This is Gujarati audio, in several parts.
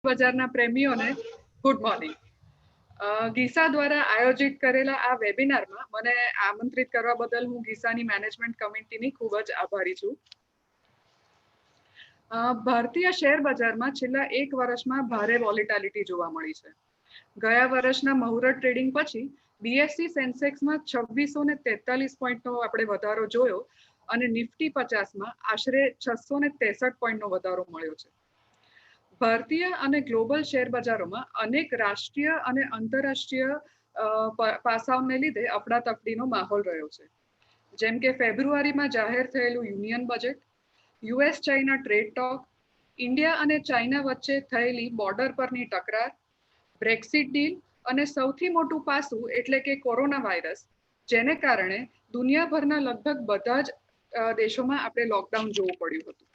બજારના પ્રેમીઓને ગુડ મોર્નિંગ. ગીસા દ્વારા આયોજિત કરેલા આ વેબિનારમાં મને આમંત્રિત કરવા બદલ હું ગીસાની મેનેજમેન્ટ કમિટીની ખૂબ જ આભારી છું. ભારતીય શેર બજારમાં છેલ્લા એક વર્ષમાં ભારે વોલેટિલિટી જોવા મળી છે. ગયા વર્ષના મુહૂર્ત ટ્રેડિંગ પછી બીએસસી સેન્સેક્સમાં 2643 પોઈન્ટનો આપણે વધારો જોયો અને નિફ્ટી 50માં આશરે 663 પોઈન્ટનો વધારો મળ્યો છે. ભારતીય અને ગ્લોબલ શેર બજારોમાં અનેક રાષ્ટ્રીય અને આંતરરાષ્ટ્રીય પાસાઓને લીધે અફડાતફડીનો માહોલ રહ્યો છે. જેમ કે ફેબ્રુઆરીમાં જાહેર થયેલું union budget, US China trade talk, India અને ચાઇના વચ્ચે થયેલી બોર્ડર પરની તકરાર, બ્રેક્સિટ ડીલ અને સૌથી મોટું પાસું એટલે કે કોરોના વાયરસ, જેને કારણે દુનિયાભરના લગભગ બધા જ દેશોમાં આપણે લોકડાઉન જોવું પડ્યું હતું.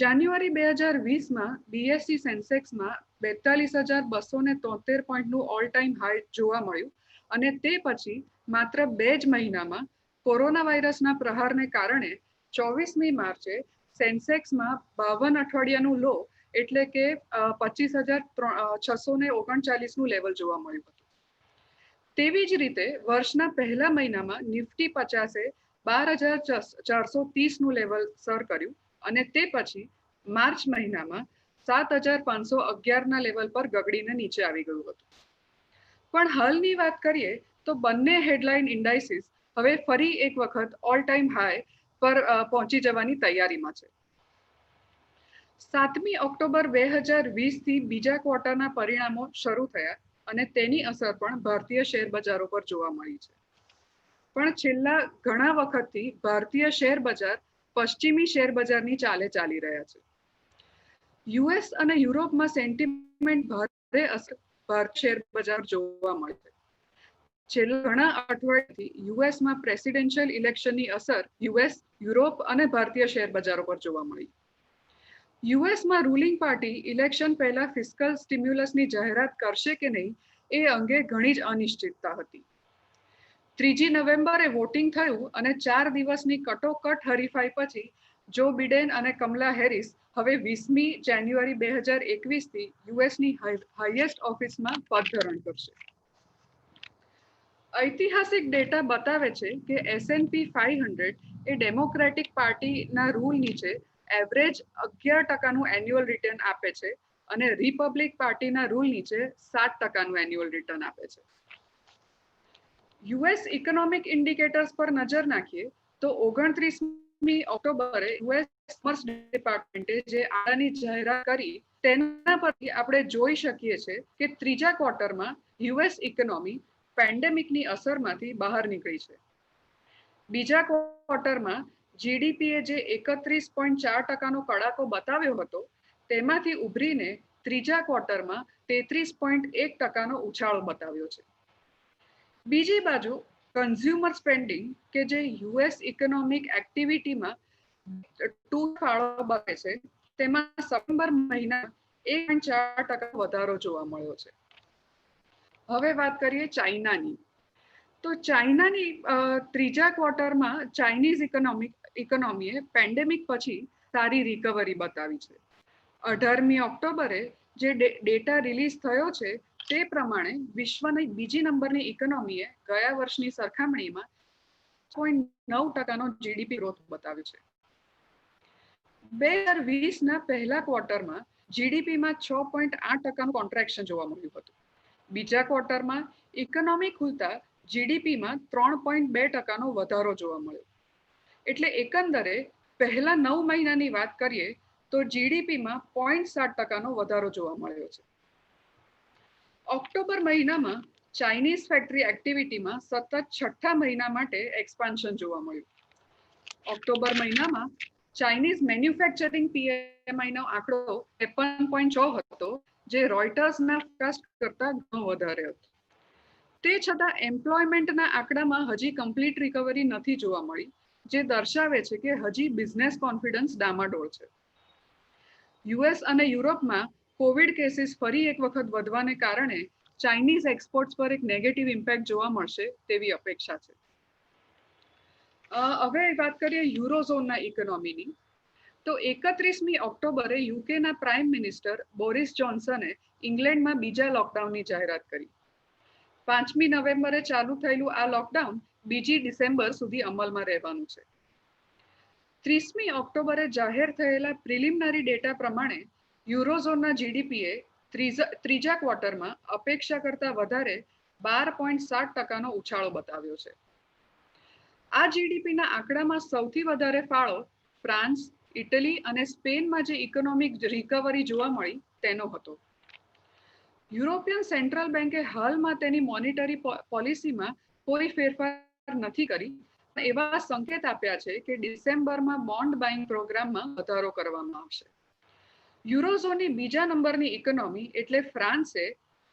જાન્યુઆરી 2020માં બીએસસી સેન્સેક્સમાં 42,273 પોઈન્ટનું ઓલ ટાઈમ હાઈ જોવા મળ્યું અને તે પછી માત્ર 2 જ મહિનામાં કોરોના વાયરસના પ્રહારને કારણે 24મી માર્ચે સેન્સેક્સમાં 52 અઠવાડિયાનું લો એટલે કે 25,639નું લેવલ જોવા મળ્યું હતું. તેવી જ રીતે વર્ષના પહેલા મહિનામાં નિફ્ટી 50એ 12,430નું લેવલ સર કર્યું અને તે પછી માર્ચ મહિનામાં 7,511ના લેવલ પર ગગડીને નીચે આવી ગયું હતું. પણ હાલની વાત કરીએ તો બંને હેડલાઇન ઇન્ડાઇસીસ હવે ફરી એક વખત ઓલ ટાઈમ હાઈ પર પહોંચી જવાની તૈયારીમાં છે. 7મી ઓક્ટોબર 2020થી બીજા ક્વાર્ટરના પરિણામો શરૂ થયા અને તેની અસર પણ ભારતીય શેર બજારો પર જોવા મળી છે. પણ છેલ્લા ઘણા વખતથી ભારતીય શેર બજાર પશ્ચિમી શેર બજારની ચાલે ચાલી રહ્યા છે. યુએસ અને યુરોપમાં સેન્ટિમેન્ટ ભારે અસર ભારતીય શેર બજાર જોવા મળે છે. છેલ્લા ઘણા અઠવાડિયાથી યુએસમાં પ્રેસિડેન્શિયલ ઇલેક્શનની અસર યુએસ, યુરોપ અને ભારતીય શેર બજારો પર જોવા મળી. યુએસમાં રૂલિંગ પાર્ટી ઇલેક્શન પહેલા ફિસ્કલ સ્ટિમ્યુલસની જાહેરાત કરશે કે નહીં એ અંગે ઘણી જ અનિશ્ચિતતા હતી. 3 નવેમ્બરે વોટિંગ થયું અને 4 દિવસની કટોકટ હરીફાઈ પછી જો બિડેન અને કમલા હેરિસ હવે 20મી જાન્યુઆરી 2021થી યુએસની હાઈએસ્ટ ઓફિસમાં પદધારણ કરશે. ઐતિહાસિક ડેટા બતાવે છે કે S&P 500 એ ડેમોક્રેટિક પાર્ટીના રૂલ નીચે એવરેજ 11%નું એન્યુઅલ રિટર્ન આપે છે અને રિપબ્લિક પાર્ટીના રૂલ નીચે 7%નું એન્યુઅલ રિટર્ન આપે છે. યુએસ ઇકોનોમિક ઇન્ડિકેટર્સ પર નજર નાખીએ તો 29મી ઓક્ટોબરે યુએસ કોમર્સ ડિપાર્ટમેન્ટે જે આંકડાની જાહેરાત કરી તેના પરથી આપણે જોઈ શકીએ છીએ કે ત્રીજા ક્વાર્ટરમાં યુએસ ઇકોનોમી પેન્ડેમિકની અસરમાંથી બહાર નીકળી છે. બીજા ક્વાર્ટરમાં જીડીપીએ જે 31.4%નો કડાકો બતાવ્યો હતો તેમાંથી ઉભરીને ત્રીજા ક્વાર્ટરમાં 33.1%નો ઉછાળો બતાવ્યો છે. બીજી બાજુ કન્ઝ્યુમર સ્પેન્ડિંગ કે જે યુએસ ઇકોનોમિક એક્ટિવિટીમાં ફાળો બને છે તેમાં સપ્ટેમ્બર મહિના 1.4% વધારો જોવા મળ્યો છે. હવે વાત કરીએ ચાઇનાની. તો ચાઇનાની ત્રીજા ક્વાર્ટરમાં ચાઇનીઝ ઇકોનોમીએ પેન્ડેમિક પછી સારી રિકવરી બતાવી છે. 18મી ઓક્ટોબરે જે ડેટા રિલીઝ થયો છે તે પ્રમાણે વિશ્વની બીજી નંબરની ઇકોનોમીએ ગયા વર્ષની સરખામણીમાં 0.9%નો જીડીપી ગ્રોથ બતાવ્યો છે. 2020ના પહેલા ક્વાર્ટરમાં જીડીપીમાં 6.8%નું કોન્ટ્રેક્શન જોવા મળ્યું હતું. બીજા ક્વાર્ટરમાં ઇકોનોમી ખુલતા જીડીપીમાં 3.2%નો વધારો જોવા મળ્યો. એટલે એકંદરે પહેલા 9 મહિનાની વાત કરીએ તો જીડીપીમાં 0.7%નો વધારો જોવા મળ્યો છે. ઓક્ટોબર મહિનામાં ચાઇનીઝ ફેક્ટરી એક્ટિવિટીમાં સતત છઠ્ઠા મહિના માટે એક્સપાન્શન જોવા મળ્યું. ઓક્ટોબર મહિનામાં ચાઇનીઝ મેન્યુફેક્ચરિંગ પીએમઆઈનો આંકડો 53.6 હતો, જે રોયટર્સના ફોરકાસ્ટ કરતાં ઘણો વધારે હતો. તે છતાં એમ્પ્લોયમેન્ટના આંકડામાં હજી કમ્પ્લીટ રિકવરી નથી જોવા મળી, જે દર્શાવે છે કે હજી બિઝનેસ કોન્ફિડન્સ ડામાડોળ છે. યુએસ અને યુરોપમાં કોવિડ કેસીસ ફરી એક વખત વધવાને કારણે ચાઇનીઝ એક્સપોર્ટ્સ પર એક નેગેટિવ ઇમ્પેક્ટ જોવા મળશે તેવી અપેક્ષા છે. હવે વાત કરીએ યુરોઝોનના ઇકોનોમીની. તો 31મી ઓક્ટોબરે યુકેના પ્રાઇમ મિનિસ્ટર બોરિસ જોન્સને ઇંગ્લેન્ડમાં બીજા લોકડાઉનની જાહેરાત કરી. 5મી નવેમ્બરે ચાલુ થયેલું આ લોકડાઉન 2 ડિસેમ્બર સુધી અમલમાં રહેવાનું છે. 30મી ઓક્ટોબરે જાહેર થયેલા પ્રિલિમિનરી ડેટા પ્રમાણે યુરોઝોનના જીડીપીએ ત્રીજા ક્વાર્ટરમાં અપેક્ષા કરતા વધારે 12.7% ઉછાળો બતાવ્યો છે. આ જીડીપીના આંકડામાં સૌથી વધારે ફાળો ફ્રાન્સ, ઇટલી અને સ્પેનમાં જે ઇકોનોમિક રિકવરી જોવા મળી તેનો હતો. યુરોપિયન સેન્ટ્રલ બેંકે હાલમાં તેની મોનિટરી પોલિસીમાં કોઈ ફેરફાર નથી કરી, એવા સંકેત આપ્યા છે કે ડિસેમ્બરમાં બોન્ડ બાઇંગ પ્રોગ્રામમાં વધારો કરવામાં આવશે. યુરોઝોનની બીજા નંબરની ઇકોનોમી એટલે ફ્રાન્સે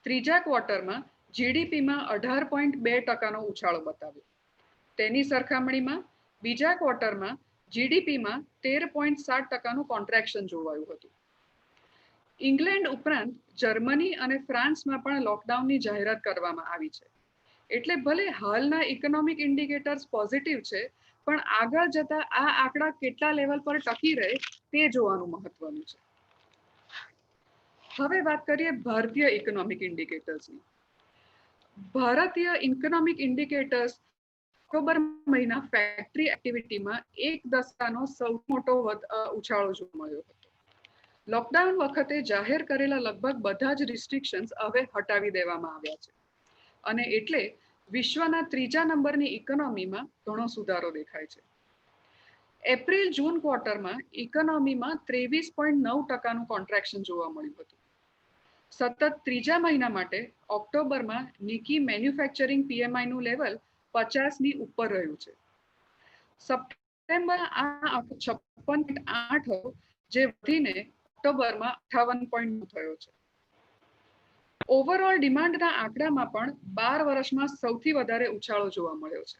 ત્રીજા ક્વાર્ટરમાં જીડીપીમાં 18.2%નો ઉછાળો બતાવ્યો. તેની સરખામણીમાં બીજા ક્વાર્ટરમાં જીડીપીમાં 13.7%નું કોન્ટ્રેક્શન જોવાયું હતું. ઇંગ્લેન્ડ ઉપરાંત જર્મની અને ફ્રાન્સમાં પણ લોકડાઉનની જાહેરાત કરવામાં આવી છે. એટલે ભલે હાલના ઇકોનોમિક ઇન્ડિકેટર્સ પોઝિટિવ છે, પણ આગળ જતા આ આંકડા કેટલા લેવલ પર ટકી રહે તે જોવાનું મહત્વનું છે. હવે વાત કરીએ ભારતીય ઇકોનોમિક ઇન્ડિકેટર્સની. ભારતીય ઇકોનોમિક ઇન્ડિકેટર્સ ઓક્ટોબર મહિના ફેક્ટરી એક્ટિવિટીમાં એક દશકાનો સૌથી મોટો ઉછાળો જોવા મળ્યો હતો. લોકડાઉન વખતે જાહેર કરેલા લગભગ બધા જ રિસ્ટ્રિક્શન્સ હવે હટાવી દેવામાં આવ્યા છે અને એટલે વિશ્વના ત્રીજા નંબરની ઇકોનોમીમાં ઘણો સુધારો દેખાય છે. એપ્રિલ-જૂન ક્વાર્ટરમાં ઇકોનોમીમાં 23.9%નું કોન્ટ્રેક્શન જોવા મળ્યું હતું. સતત ત્રીજા મહિના માટે ઓક્ટોબરમાં નિકી મેન્યુફેક્ચરિંગ પીએમઆઈનું લેવલ 50ની ઉપર રહ્યું છે. સપ્ટેમ્બર આ 56.8 હતો, જે વધીને ઓક્ટોબરમાં 58.9 થયો છે. ઓવરઓલ ડિમાન્ડના આંકડામાં પણ 12 વર્ષમાં સૌથી વધારે ઉછાળો જોવા મળ્યો છે.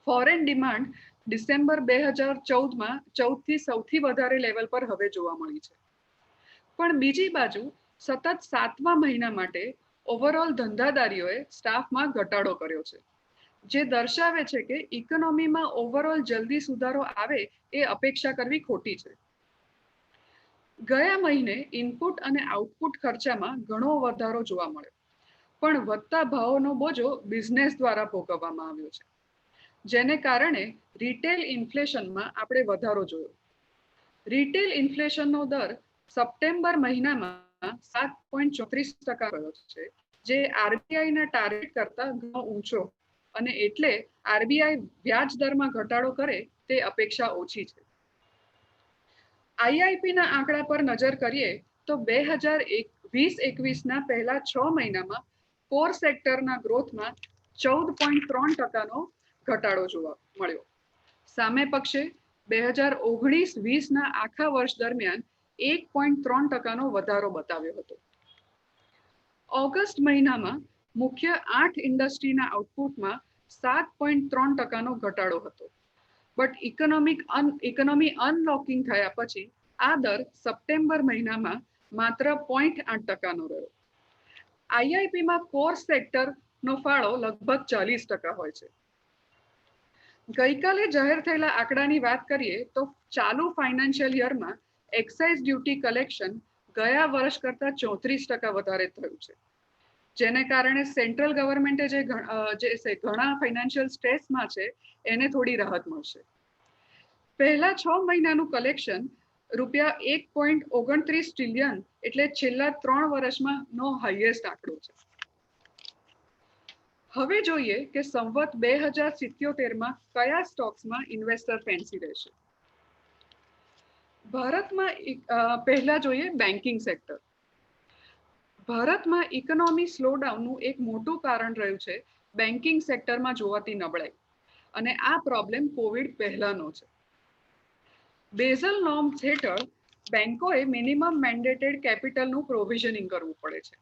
ફોરેન ડિમાન્ડ ડિસેમ્બર 2014માં 14થી સૌથી વધારે લેવલ પર હવે જોવા મળી છે. પણ બીજી બાજુ સતત 7મા મહિના માટે ઓવરઓલ ધંધાદારીઓએ સ્ટાફમાં ઘટાડો કર્યો છે, જે દર્શાવે છે કે ઇકોનોમીમાં ઓવરઓલ જલ્દી સુધારો આવે એ અપેક્ષા કરવી ખોટી છે. ગયા મહિને ઇનપુટ અને આઉટપુટ ખર્ચામાં ઘણો વધારો જોવા મળ્યો, પણ વધતા ભાવોનો બોજો બિઝનેસ દ્વારા ભોગવવામાં આવ્યો છે, જેને કારણે રિટેલ ઇન્ફ્લેશનમાં આપણે વધારો જોયો. રિટેલ ઇન્ફ્લેશનનો દર સપ્ટેમ્બર મહિનામાં 7.34% રહ્યો છે, જે આરબીઆઈના ટાર્ગેટ કરતા ઘણો ઊંચો, અને એટલે આરબીઆઈ વ્યાજ દરમાં ઘટાડો કરે તે અપેક્ષા ઓછી છે. આઈઆઈપીના આંકડા પર નજર કરીએ તો 2020-21ના પહેલા 6 મહિનામાં કોર સેક્ટરના ગ્રોથમાં 14.3%નો ઘટાડો જોવા મળ્યો. સામે પક્ષે 2019-20ના આખા વર્ષ દરમિયાન 1.3%નો વધારો બતાવ્યો હતો. ઓગસ્ટ મહિનામાં મુખ્ય 8 ઇન્ડસ્ટ્રીના આઉટપુટમાં 7.3%નો ઘટાડો હતો, બટ ઇકોનોમી અનલોકિંગ થયા પછી આ દર સપ્ટેમ્બર મહિનામાં માત્ર 0.8%નો રહ્યો. આઈઆઈપીમાં કોર સેક્ટરનો ફાળો લગભગ 40% હોય છે. ગઈકાલે જાહેર થયેલા આંકડાની વાત કરીએ તો ચાલુ ફાઇનાન્શિયલ યરમાં એક્સાઇઝ ડ્યુટી કલેક્શન ગયા વર્ષ કરતા 34% વધારે થયું છે, જેને કારણે સેન્ટ્રલ ગવર્મેન્ટે જે ઘણા ફાઇનાન્શિયલ સ્ટ્રેસમાં છે એને થોડી રાહત મળશે. પહેલા 6 મહિનાનું કલેક્શન ₹1.29 ટ્રિલિયન એટલે છેલ્લા 3 વર્ષમાંનો હાઈએસ્ટ આંકડો છે. હવે જોઈએ કે સંવત 2077માં કયા સ્ટોક્સમાં ઇન્વેસ્ટર ફેન્સી રહેશે. ભારતમાં પહેલા જોઈએ બેન્કિંગ સેક્ટર. ભારતમાં ઇકોનોમી સ્લોડાઉનનું એક મોટું કારણ રહ્યું છે બેન્કિંગ સેક્ટરમાં જોવાતી નબળાઈ, અને આ પ્રોબ્લેમ કોવિડ પહેલાનો છે. બેઝલ નોર્મ્સ હેઠળ બેન્કોએ મિનિમમ મેન્ડેટેડ કેપિટલનું પ્રોવિઝનિંગ કરવું પડે છે,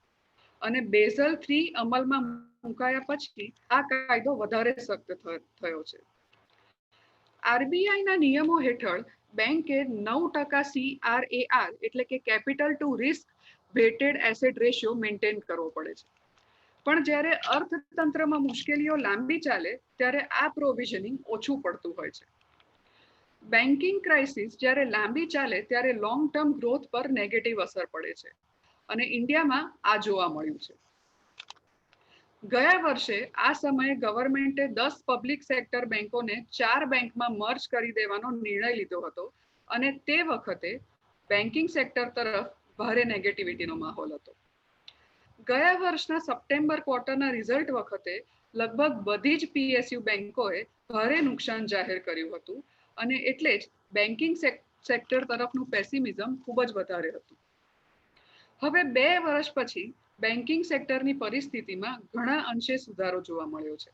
અને બેઝલ 3 અમલમાં મુકાયા પછી આ કાયદો વધારે સખ્ત થયો છે. આરબીઆઈના નિયમો હેઠળ બેંકે 9% CRAR એટલે કે capital to risk weighted asset ratio maintain કરવો પડે છે. પણ જ્યારે અર્થતંત્રમાં મુશ્કેલીઓ લાંબી ચાલે ત્યારે આ પ્રોવિઝનિંગ ઓછું પડતું હોય છે. બેન્કિંગ ક્રાઇસિસ જ્યારે લાંબી ચાલે ત્યારે લોંગ ટર્મ ગ્રોથ પર નેગેટિવ અસર પડે છે અને ઇન્ડિયામાં આ જોવા મળ્યું છે. ગયા વર્ષે આ સમયે ગવર્મેન્ટે 10 પબ્લિક સેક્ટર બેંકોને 4 બેંકમાં મર્જ કરી દેવાનો નિર્ણય લીધો હતો અને તે વખતે બેન્કિંગ સેક્ટર તરફ ભારે નેગેટિવિટીનો માહોલ હતો. ગયા વર્ષના સપ્ટેમ્બર ક્વાર્ટરના રિઝલ્ટ વખતે લગભગ બધી જ પીએસયુ બેંકોએ ભારે નુકસાન જાહેર કર્યું હતું અને એટલે જ બેન્કિંગ સેક્ટર તરફનું પેસિમિઝમ ખૂબ જ વધારે હતું. હવે 2 વર્ષ પછી બેન્કિંગ સેક્ટરની પરિસ્થિતિમાં ઘણા અંશે સુધારો જોવા મળ્યો છે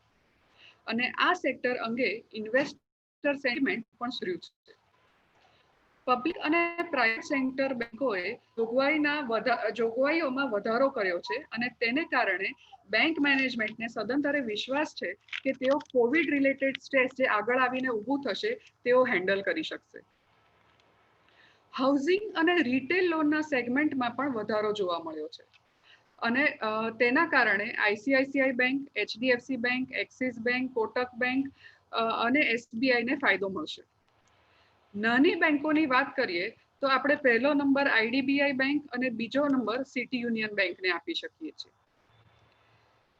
અને આ સેક્ટર અંગે ઇન્વેસ્ટર સેન્ટિમેન્ટ પણ સુધર્યું છે. પબ્લિક અને પ્રાઇવેટ સેક્ટર બેંકોએ જોગવાઈઓમાં વધારો કર્યો છે અને તેને કારણે બેંક મેનેજમેન્ટને સદંતરે વિશ્વાસ છે કે તેઓ કોવિડ રિલેટેડ સ્ટ્રેસ જે આગળ આવીને ઊભું થશે તેઓ હેન્ડલ કરી શકશે. હાઉસિંગ અને રિટેલ લોનના સેગમેન્ટમાં પણ વધારો જોવા મળ્યો છે અને તેના કારણે ICICI bank, HDFC bank, axis bank, Kotak bank અને એસબીઆઈને ફાયદો મળશે. નાની બેંકોની વાત કરીએ તો આપણે પહેલો નંબર આઈડીબીઆઈ બેંક અને બીજો નંબર સિટી યુનિયન બેંકને આપી શકીએ છીએ.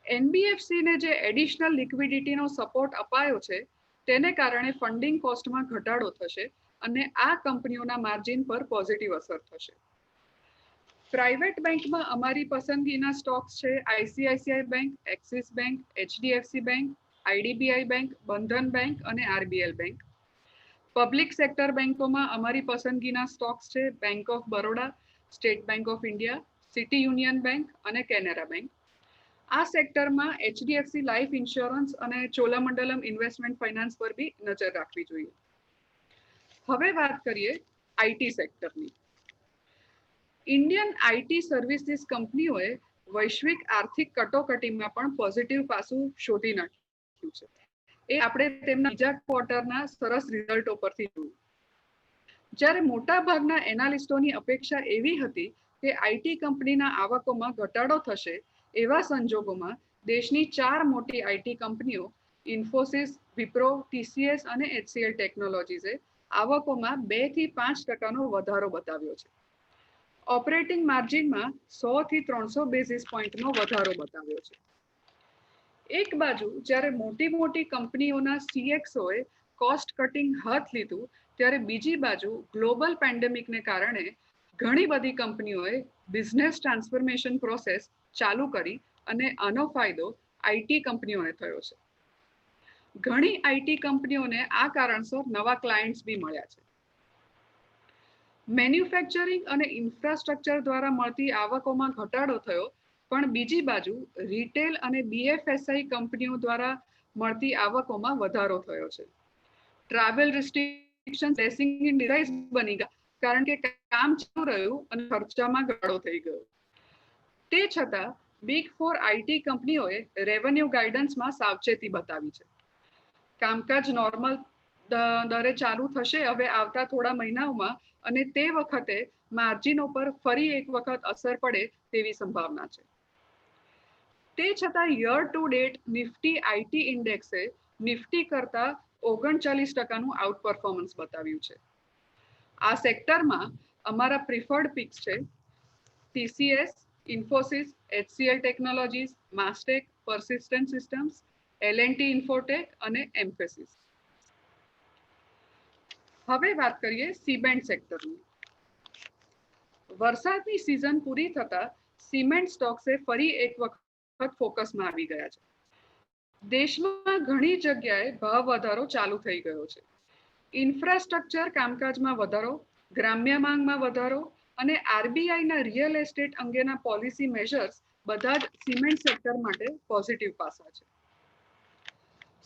એનબીએફસીને જે એડિશનલ લિક્વિડિટીનો સપોર્ટ અપાયો છે તેને કારણે ફંડિંગ કોસ્ટમાં ઘટાડો થશે અને આ કંપનીઓના માર્જિન પર પોઝિટિવ અસર થશે. પ્રાઇવેટ બેંકમાં અમારી પસંદગીના સ્ટોક્સ છે ICICI bank, axis bank, HDFC bank, IDBI bank, બંધન બેંક અને આરબીએલ બેંક. પબ્લિક સેક્ટર બેંકોમાં અમારી પસંદગીના સ્ટોક્સ છે bank of Baroda, state bank of India, city union bank અને કેનેરા બેંક. આ સેક્ટરમાં એચડીએફસી લાઈફ ઇન્સ્યોરન્સ અને ચોલામંડલમ ઇન્વેસ્ટમેન્ટ ફાઇનાન્સ પર બી નજર રાખવી જોઈએ. હવે વાત કરીએ આઈટી સેક્ટરની. ઇન્ડિયન આઈટી સર્વિસીસ કંપનીઓએ વૈશ્વિક આર્થિક કટોકટીમાં પણ પોઝિટિવ પાસું શોધી નાખ્યું છે. એ આપણે તેમના બીજા ક્વાર્ટરના સરસ રિઝલ્ટો પરથી જોયું. જ્યારે મોટા ભાગના એનાલિસ્ટોની અપેક્ષા એવી હતી કે આઈટી કંપનીના આવકોમાં ઘટાડો થશે, એવા સંજોગોમાં દેશની 4 મોટી આઈટી કંપનીઓ ઇન્ફોસિસ, વિપ્રો, ટીસીએસ અને એચસીએલ ટેકનોલોજીસે આવકોમાં 2 થી 5% વધારો બતાવ્યો છે. ઓપરેટિંગ માર્જિનમાં 100 થી 300 બેઝિસ પોઈન્ટનો વધારો બતાવ્યો છે. એક બાજુ જ્યારે મોટી કંપનીઓના સીએક્સઓએ કોસ્ટ કટિંગ હાથ લીધું, ત્યારે બીજી બાજુ ગ્લોબલ પેન્ડેમિકને કારણે ઘણી બધી કંપનીઓએ બિઝનેસ ટ્રાન્સફોર્મેશન પ્રોસેસ ચાલુ કરી અને આનો ફાયદો આઈટી કંપનીઓને થયો છે. ઘણી આઈટી કંપનીઓને આ કારણસર નવા ક્લાયન્ટ્સ બી મળ્યા છે. મેન્યુફેક્ચરિંગ અને ઇન્ફ્રાસ્ટ્રક્ચર દ્વારા મળતી આવકોમાં ઘટાડો થયો, પણ બીજી બાજુ રિટેલ અને બીએફએસઆઈ કંપનીઓ દ્વારા મળતી આવકોમાં વધારો થયો છે. ટ્રાવેલ રિસ્ટ્રિક્શન બ્લેસિંગ ઇન ડિસ્ગાઇઝ બની ગયા કારણ કે કામ ચાલુ રહ્યું અને ખર્ચામાં ઘટાડો થઈ ગયો. તે છતાં બિગ 4 આઈટી કંપનીઓએ રેવન્યુ ગાઈડન્સમાં સાવચેતી બતાવી છે. કામકાજ નોર્મલ દરે ચાલુ થશે હવે આવતા થોડા મહિનાઓમાં અને તે વખતે માર્જિનો પર ફરી એક વખત અસર પડે તેવી સંભાવના છે. તે છતાં year to date Nifty IT ઇન્ડેક્સે નિફ્ટી કરતા 39%નું આઉટ પરફોર્મન્સ બતાવ્યું છે. આ સેક્ટરમાં અમારા પ્રિફર્ડ પિક્સ છે TCS, Infosys, HCL technologies, Mastek, persistent systems, LNT infotech અને એમ્ફેસિસ. હવે વાત કરીએ સિમેન્ટ સેક્ટરની. વરસાદની સિઝન પૂરી થતા સિમેન્ટ સ્ટોક્સે ફરી એક વખત ફોકસમાં આવી ગયા છે. દેશમાં ઘણી જગ્યાએ ભાવ વધારો ચાલુ થઈ ગયો છે. ઇન્ફ્રાસ્ટ્રક્ચર કામકાજમાં વધારો, ગ્રામ્ય માંગમાં વધારો અને આરબીઆઈના રિયલ એસ્ટેટ અંગેના પોલિસી મેજર્સ બધા જ સિમેન્ટ સેક્ટર માટે પોઝિટિવ પાસા છે.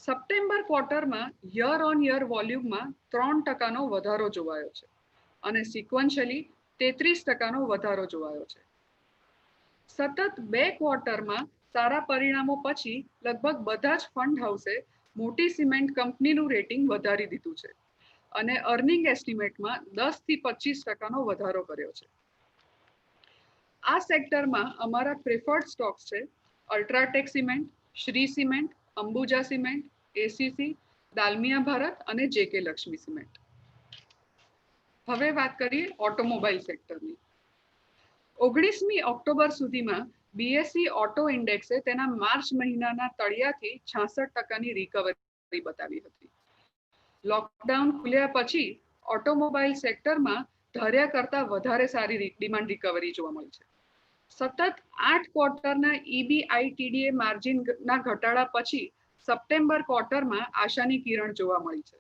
સપ્ટેમ્બર ક્વાર્ટરમાં યર ઓન યર વોલ્યુમમાં 3%નો વધારો જોવાયો છે અને સિક્વન્શિયલી 33%નો વધારો જોવાયો છે. સતત 2 ક્વાર્ટરમાં સારા પરિણામો પછી લગભગ બધા જ ફંડ હાઉસે મોટી સિમેન્ટ કંપનીનું રેટિંગ વધારી દીધું છે અને અર્નિંગ એસ્ટિમેટમાં 10 થી 25%નો વધારો કર્યો છે. આ સેક્ટરમાં અમારા પ્રિફર્ડ સ્ટોક્સ છે UltraTech cement, Shree cement, Ambuja cement, ACC, Dalmia Bharat અને જેકે લક્ષ્મી સિમેન્ટ. હવે વાત કરીએ ઓટોમોબાઈલ સેક્ટરની. 19મી ઓક્ટોબર સુધીમાં બીએસઈ ઓટો ઇન્ડેક્સે તેના માર્ચ મહિનાના તળિયાથી 66% રિકવરી બતાવી હતી. લોકડાઉન ખુલ્યા પછી ઓટોમોબાઈલ સેક્ટરમાં ધાર્યા કરતા વધારે સારી ડિમાન્ડ રિકવરી જોવા મળી છે. સતત 8 ક્વાર્ટરના EBITDA માર્જિનના ઘટાડા પછી સપ્ટેમ્બર ક્વાર્ટરમાં આશાની કિરણ જોવા મળી છે.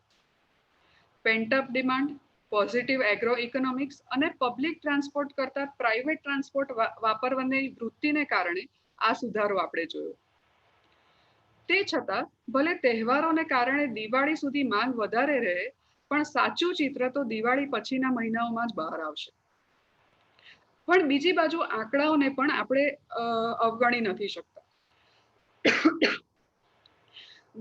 પેન્ટઅપ ડિમાન્ડ, પોઝિટિવ એગ્રો ઇકોનોમિક્સ અને પબ્લિક ટ્રાન્સપોર્ટ કરતા પ્રાઇવેટ ટ્રાન્સપોર્ટ વાપરવાની વૃત્તિને કારણે આ સુધારો આપણે જોયો. તે છતાં ભલે તહેવારોને કારણે દિવાળી સુધી માંગ વધારે રહે, પણ સાચું ચિત્ર તો દિવાળી પછીના મહિનાઓમાં જ બહાર આવશે. પણ બીજી બાજુ આંકડાઓને પણ આપણે અવગણી નથી શકતા.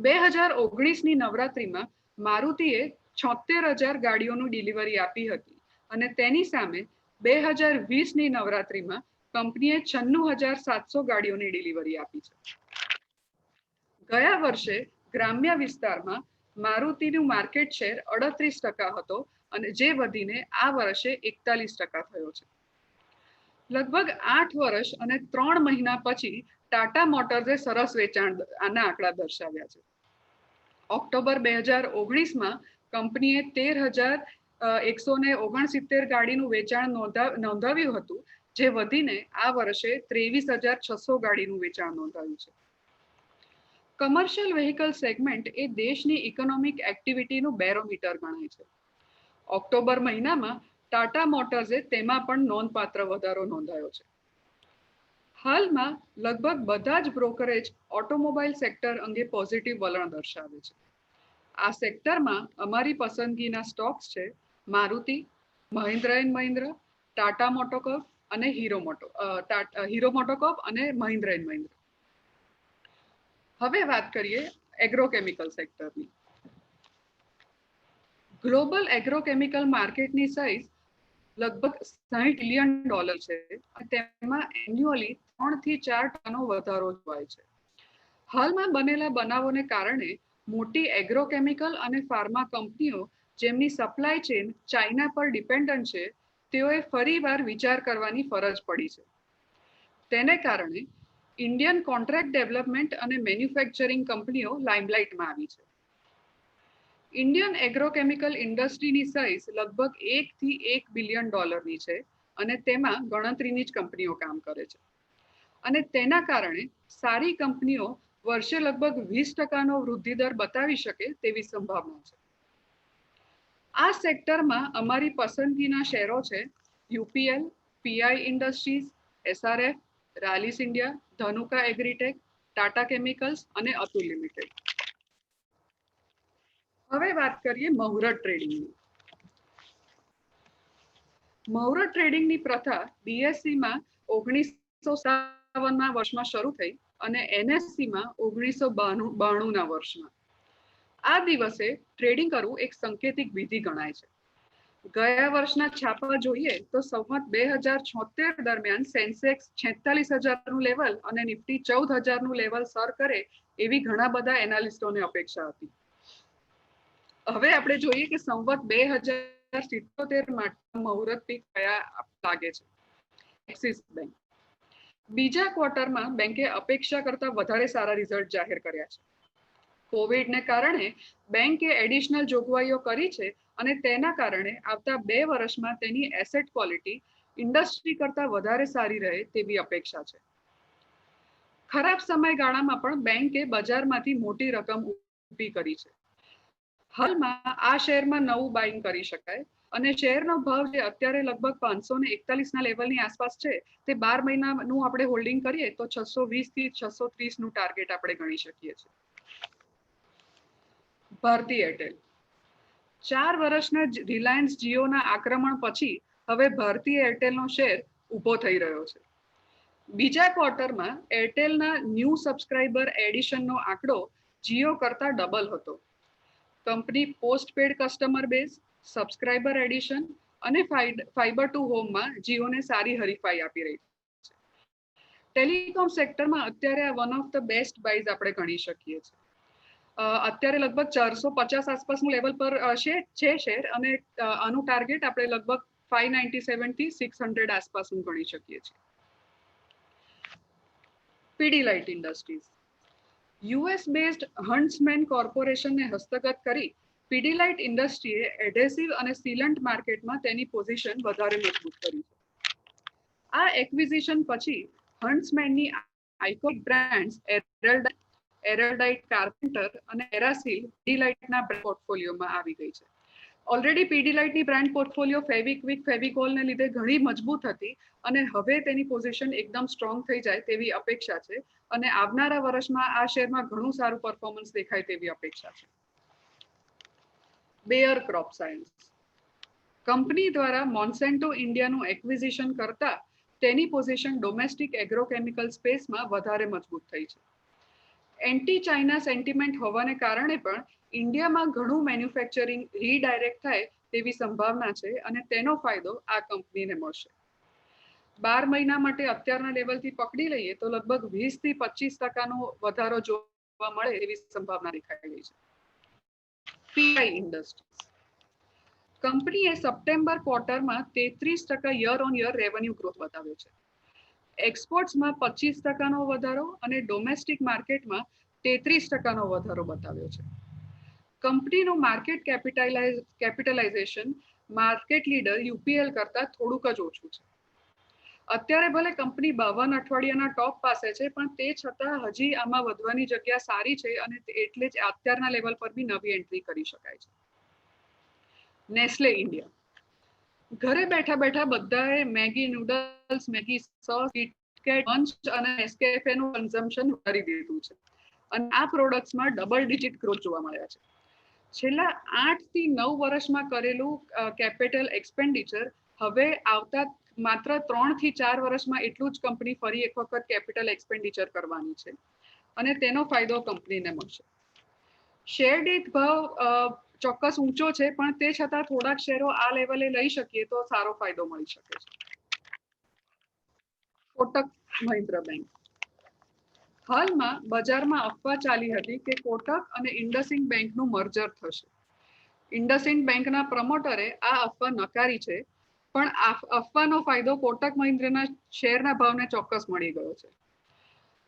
2019ની નવરાત્રીમાં મારુતિએ 76,000 ગાડીઓનું ડિલિવરી આપી હતી અને તેની સામે 2020ની નવરાત્રીમાં કંપનીએ 96,700 ગાડીઓની ડિલિવરી આપી છે. ગયા વર્ષે ગ્રામ્ય વિસ્તારમાં મારુતિનું માર્કેટ શેર 38% હતો અને જે વધીને આ વર્ષે 41% થયો છે. લગભગ 8 વર્ષ અને 3 મહિના પછી ટાટા મોટર્સે સરસ વેચાણ આના આંકડા દર્શાવ્યા છે. ઓક્ટોબર 2019માં કંપનીએ 13,169 ગાડીનું વેચાણ નોંધાવ્યું હતું, જે વધીને આ વર્ષે 23,600 ગાડીનું વેચાણ નોંધાવ્યું છે. કમર્શિયલ વ્હીકલ સેગમેન્ટ એ દેશની ઇકોનોમિક એક્ટિવિટીનું બેરોમીટર ગણાય છે. ઓક્ટોબર મહિનામાં ટાટા મોટર્સે તેમાં પણ નોંધપાત્ર વધારો નોંધાયો છે. હાલમાં લગભગ બધા જ બ્રોકરેજ ઓટોમોબાઈલ સેક્ટર અંગે પોઝિટિવ વલણ દર્શાવે છે. આ સેક્ટરમાં અમારી પસંદગીના સ્ટોક્સ છે મારુતિ, મહિન્દ્રા એન્ડ મહિન્દ્રા, ટાટા મોટોકોર્પ અને હીરો મોટોકોર્પ અને મહિન્દ્રા એન્ડ મહિન્દ્રા. હવે વાત કરીએ એગ્રોકેમિકલ સેક્ટરની. ગ્લોબલ એગ્રોકેમિકલ માર્કેટની સાઇઝ લગભગ $60 બિલિયન છે અને તેમાં એન્યુઅલી 3 થી 4% વધારો જોવાય છે. હાલમાં બનેલા બનાવોને કારણે મોટી એગ્રોકેમિકલ અને ફાર્મા કંપનીઓ જેમની સપ્લાય ચેઇન ચાઇના પર ડિપેન્ડન્ટ છે, તેઓએ ફરીવાર વિચાર કરવાની ફરજ પડી છે. તેને કારણે ઇન્ડિયન કોન્ટ્રાક્ટ ડેવલપમેન્ટ અને મેન્યુફેક્ચરિંગ કંપનીઓ લાઇમલાઇટમાં આવી છે. ઇન્ડિયન એગ્રોકેમિકલ ઇન્ડસ્ટ્રીની સાઇઝ લગભગ $1 થી 1 બિલિયન છે અને તેમાં ગણતરીની જ કંપનીઓ કામ કરે છે. અને તેના કારણે સારી કંપનીઓ વર્ષે લગભગ 20%નો વૃદ્ધિ દર બતાવી શકે તેવી સંભાવના છે. આ સેક્ટરમાં અમારી પસંદગીના શેરો છે UPL, PI industries, SRF, Rallis India, Dhanuka agritech, Tata chemicals અને અતુલ લિમિટેડ. હવે વાત કરીએ મુહૂર્ત ટ્રેડિંગની. મુહૂર્ત ટ્રેડિંગની પ્રથા બીએસસીમાં 1957ના વર્ષમાં શરૂ થઈ અને NSCમાં 1992ના વર્ષમાં. આ દિવસે ટ્રેડિંગ કરવું એક સંકેતિક વિધિ ગણાય છે. ગયા વર્ષના છાપા જોઈએ તો સંવત 2076 દરમિયાન સેન્સેક્સ 46,000નું લેવલ અને નિફ્ટી 14,000નું લેવલ સર કરે એવી ઘણા બધા એનાલિસ્ટોને અપેક્ષા હતી. હવે આપણે જોઈએ કે સંવત 2077 માટે મુહૂર્ત પીક કયા લાગે છે. Axis bank. બીજા ક્વાર્ટરમાં બેંકે અપેક્ષા કરતા વધારે સારા રિઝલ્ટ જાહેર કર્યા છે. કોવિડને કારણે બેંકે એડિશનલ જોગવાઈઓ કરી છે અને તેના કારણે આવતા 2 વર્ષમાં તેની એસેટ ક્વોલિટી ઇન્ડસ્ટ્રી કરતા વધારે સારી રહે તેવી અપેક્ષા છે. ખરાબ સમયગાળામાં પણ બેંકે બજારમાંથી મોટી રકમ ઊભી કરી છે. હાલમાં આ શેરમાં નવું બાઇંગ કરી શકાય અને શેરનો ભાવ જે અત્યારે લગભગ 541ના લેવલની આસપાસ છે, તે 12 મહિનાનું આપણે હોલ્ડિંગ કરીએ તો 620 થી 630નું ટાર્ગેટ આપણે ગણી શકીએ છીએ. ભારતી એરટેલ. 4 વર્ષના રિલાયન્સ જીઓના આક્રમણ પછી હવે ભારતી એરટેલનો શેર ઊભો થઈ રહ્યો છે. બીજા ક્વાર્ટરમાં એરટેલના ન્યૂ સબસ્ક્રાઇબર એડિશનનો આંકડો જીઓ કરતા ડબલ હતો. Company postpaid customer base, subscriber addition અને ફાઇબર ટુ હોમમાં જીઓને સારી હરીફાઈ આપી રહી છે. ટેલિકોમ સેક્ટરમાં અત્યારે આ વન ઓફ ધ બેસ્ટ બાઇઝ આપણે ગણી શકીએ છીએ. અત્યારે લગભગ 450 આસપાસનું લેવલ પર છે શેર, અને આનું ટાર્ગેટ આપણે લગભગ 597 થી 600 આસપાસનું ગણી શકીએ છીએ. પીડીલાઇટ ઇન્ડસ્ટ્રીઝ યુએસ બેઝડ હન્ટ્સમેન કોર્પોરેશનને હસ્તગત કરી પીડીલાઇટ ઇન્ડસ્ટ્રીએ એડહેસિવ અને સીલન્ટ માર્કેટમાં તેની પોઝિશન વધારે મજબૂત કરી છે. આ એક્વિઝિશન પછી હન્ટ્સમેનની આઇકોનિક બ્રાન્ડ્સ એરલડાઇટ, કાર્પેન્ટર અને એરાસીલ પીડીલાઇટના બ્રાન્ડ પોર્ટફોલિયોમાં આવી ગઈ છે. ઓલરેડી પીડીલાઇટની બ્રાન્ડ પોર્ટફોલિયો ફેવિક્વિક, ફેવિકોલને લીધે ઘણી મજબૂત હતી, અને હવે તેની પોઝિશન એકદમ સ્ટ્રોંગ થઈ જાય તેવી અપેક્ષા છે, અને આવનારા વર્ષમાં આ શેરમાં ઘણું સારું પરફોર્મન્સ દેખાય તેવી અપેક્ષા છે. બેયર ક્રોપસાયન્સ કંપની દ્વારા મોન્સેન્ટો ઇન્ડિયાનું એક્વિઝિશન કરતા તેની પોઝિશન ડોમેસ્ટિક એગ્રોકેમિકલ સ્પેસમાં વધારે મજબૂત થઈ છે. એન્ટી ચાઇના સેન્ટિમેન્ટ હોવાને કારણે પણ ઇન્ડિયામાં ઘણું મેન્યુફેક્ચરિંગ રીડાયરેક્ટ થાય તેવી સંભાવના છે, અને તેનો ફાયદો આ કંપનીને મળશે. 12 મહિના માટે અત્યારના લેવલથી પકડી લઈએ તો લગભગ 20 થી 25% વધારો જોવા મળે એવી સંભાવના દેખાઈ રહી છે. પીઆઈ ઇન્ડસ્ટ્રીઝ કંપનીએ સપ્ટેમ્બર ક્વાર્ટરમાં 33% year on year revenue growth બતાવ્યો છે. એક્સપોર્ટ્સમાં 25%નો વધારો અને ડોમેસ્ટિક માર્કેટમાં 33%નો વધારો બતાવ્યો છે. કંપનીનું market capitalisation market leader UPL કરતા થોડુંક જ ઓછું છે. અત્યારે ભલે કંપની 52 અઠવાડિયાના ટોપ પાસે છે, પણ તે છતાં હજી આમાં વધવાની જગ્યા સારી છે, અને એટલે જ અત્યારના લેવલ પર બી નવી એન્ટ્રી કરી શકાય છે. નેસ્લે ઇન્ડિયા ઘરે બેઠા બેઠા બધાએ Maggi noodles, Maggi sauce, KitKat, મંચ અને નેસ્કેફેનું કન્ઝમ્પશન વધારી દીધું છે, અને આ પ્રોડક્ટ્સમાં ડબલ ડિજિટ ગ્રોથ જોવા મળ્યા છે. છેલ્લા 8 થી 9 વર્ષમાં કરેલું કેપિટલ એક્સપેન્ડિચર હવે આવતા માત્ર 3 થી 4 વર્ષમાં એટલું જ કંપની ફરી એક વખત કેપિટલ એક્સપેન્ડિચર કરવાની છે, અને તેનો ફાયદો કંપનીને મળશે. શેર દીઠ ભાવ ચોક્કસ ઊંચો છે, પણ તે છતાં થોડાક શેરો આ લેવલે લઈ શકીએ તો સારો ફાયદો મળી શકે છે. કોટક મહિન્દ્રા બેંક હાલમાં બજારમાં અફવા ચાલી હતી કે કોટક અને ઇન્ડસઇન્ડ બેંકનું મર્જર થશે. ઇન્ડસઇન્ડ બેંકના પ્રમોટરે આ અફવા નકારી છે, પણ અફવાનો ફાયદો કોટક મહિન્દ્રાના શેરના ભાવને ચોક્કસ મળી ગયો છે.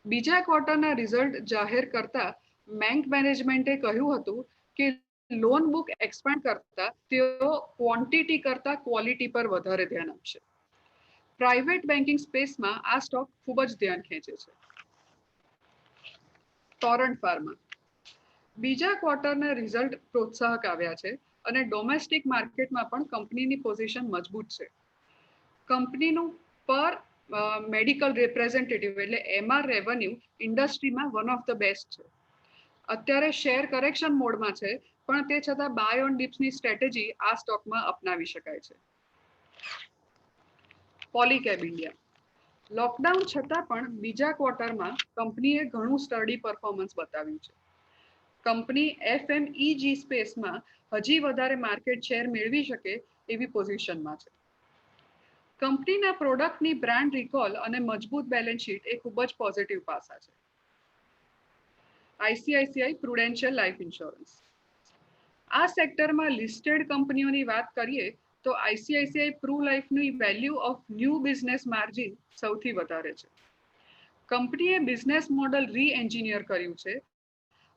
બીજા ક્વાર્ટરના રિઝલ્ટ જાહેર કરતા બેંક મેનેજમેન્ટે કહ્યું હતું કે લોન બુક એક્સપાન્ડ કરતા તેઓ ક્વોન્ટિટી કરતા ક્વોલિટી પર વધારે ધ્યાન આપશે. પ્રાઇવેટ બેન્કિંગ સ્પેસમાં આ સ્ટોક ખૂબ જ ધ્યાન ખેંચે છે. ટોરન્ટ ફાર્મા બીજા ક્વાર્ટરના રિઝલ્ટ પ્રોત્સાહક આવ્યા છે, અને ડોમેસ્ટિક માર્કેટમાં પણ કંપનીની પોઝિશન મજબૂત છે. કંપનીનું પર મેડિકલ રિપ્રેઝેન્ટેટિવ એટલે એમઆર રેવન્યુ ઇન્ડસ્ટ્રીમાં વન ઓફ ધ બેસ્ટ છે. અત્યારે શેર કરેક્શન મોડમાં છે, પણ તે છતાં બાય ઓન ડિપ્સની સ્ટ્રેટેજી આ સ્ટોકમાં અપનાવી શકાય છે. પોલીકેબ ઇન્ડિયા લોકડાઉન છતાં પણ બીજા ક્વાર્ટરમાં કંપનીએ ઘણું સ્ટર્ડી પરફોર્મન્સ બતાવ્યું છે. કંપની એફએમઈજી સ્પેસમાં હજી વધારે માર્કેટ શેર મેળવી શકે એવી પોઝિશનમાં છે. કંપનીના પ્રોડક્ટની બ્રાન્ડ રિકોલ અને મજબૂત બેલેન્સ શીટ એ ખૂબ જ પોઝિટિવ પાસા છે. આઈસીઆઈસીઆઈ પ્રુડેન્શિયલ લાઈફ ઇન્સ્યોરન્સ આ સેક્ટરમાં લિસ્ટેડ કંપનીઓની વાત કરીએ તો આઈસીઆઈસીઆઈ પ્રુ લાઈફની value of new business margin સૌથી વધારે છે. કંપનીએ બિઝનેસ મોડલ રીએન્જિનિયર કર્યું છે,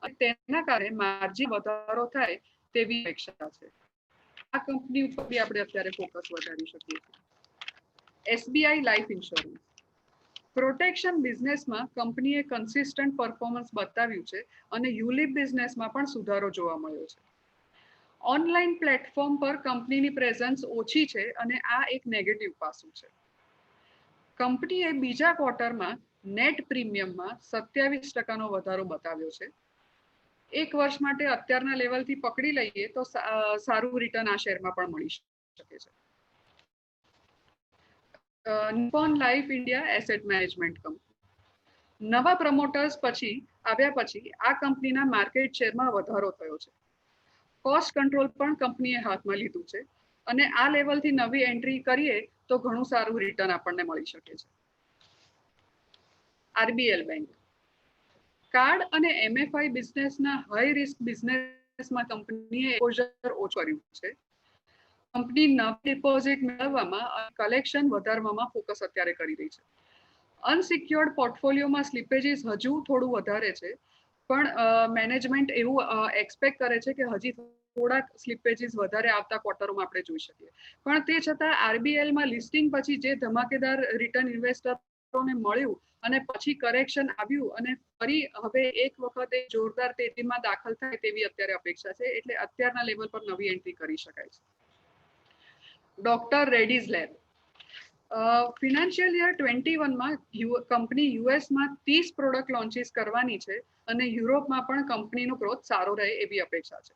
અને તેના કારણે માર્જિન વધારો થાય તેવી અપેક્ષા છે. આ કંપની ઉપર બી આપણે અત્યારે ફોકસ વધારી શકીએ છીએ. એસબીઆઈ લાઈફ ઇન્સ્યોરન્સ પ્રોટેક્શન બિઝનેસમાં કંપનીએ કન્સિસ્ટન્ટ પરફોર્મન્સ બતાવ્યું છે, અને યુલિપ બિઝનેસમાં પણ સુધારો જોવા મળ્યો છે. ઓનલાઈન પ્લેટફોર્મ પર કંપનીની પ્રેઝન્સ ઓછી છે, અને આ એક નેગેટિવ પાસું છે. કંપનીએ બીજા ક્વાર્ટરમાં નેટ પ્રીમિયમમાં 27%નો વધારો બતાવ્યો છે. એક વર્ષ માટે અત્યારના લેવલથી પકડી લઈએ તો સારું રિટર્ન આ શેરમાં પણ મળી શકે છે. Nippon life India asset management company નવા પ્રમોટર્સ આવ્યા પછી આ કંપનીના માર્કેટ શેરમાં વધારો થયો છે. કોસ્ટ કંટ્રોલ પણ કંપનીએ હાથમાં લીધું છે, અને આ લેવલથી નવી એન્ટ્રી કરીએ તો ઘણું સારું રિટર્ન આપણને મળી શકે છે. આરબીએલ બેંક કાર્ડ અને MFI બિઝનેસના હાઈ રિસ્ક બિઝનેસમાં કંપનીએ એક્સપોઝર ઓછું કર્યું છે. કંપની નવી ડિપોઝિટ મેળવવામાં અને કલેક્શન વધારવામાં ફોકસ અત્યારે કરી રહી છે. અનસિક્યોર્ડ પોર્ટફોલિયોમાં સ્લીપેજીસ હજુ થોડું વધારે છે, પણ મેનેજમેન્ટ એવું એક્સપેક્ટ કરે છે કે હજી થોડાક સ્લીપેજીસ વધારે આવતા ક્વાર્ટરોમાં આપણે જોઈ શકીએ. પણ તે છતાં RBLમાં લિસ્ટિંગ પછી જે ધમાકેદાર રિટર્ન ઇન્વેસ્ટરોને મળ્યું અને પછી કરેક્શન આવ્યું અને ફરી હવે એક વખત એક જોરદાર તેજીમાં દાખલ થાય તેવી અત્યારે અપેક્ષા છે. એટલે અત્યારના લેવલ પર નવી એન્ટ્રી કરી શકાય છે. Doctor Reddy's lab financial year 21માં કંપની યુએસમાં 30 પ્રોડક્ટ લોન્ચીસ કરવાની છે અને યુરોપમાં પણ કંપનીનો ગ્રોથ સારો રહે એવી અપેક્ષા છે.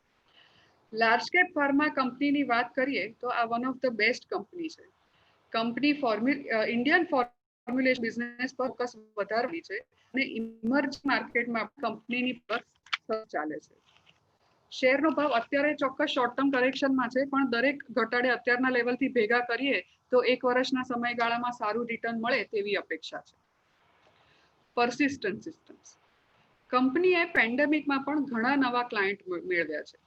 લાર્જ કેપ ફાર્મા કંપનીની વાત કરીએ તો આ one of the best company છે. કંપની ઇન્ડિયન ફોર્મ્યુલેશન બિઝનેસ પર ફોકસ વધારવી છે અને ઇમર્જિંગ માર્કેટમાં કંપનીની પર ચાલે છે. શેરનો ભાવ અત્યારે ચોક્કસ શોર્ટ ટર્મ કરેક્શનમાં છે, પણ દરેક ઘટાડે અત્યારના લેવલથી ભેગા કરીએ તો એક વર્ષના સમયગાળામાં સારું રિટર્ન મળે તેવી અપેક્ષા છે. પર્સિસ્ટન્ટ સિસ્ટમ્સ કંપનીએ પેન્ડેમિકમાં પણ ઘણા નવા ક્લાયન્ટ મેળવ્યા છે.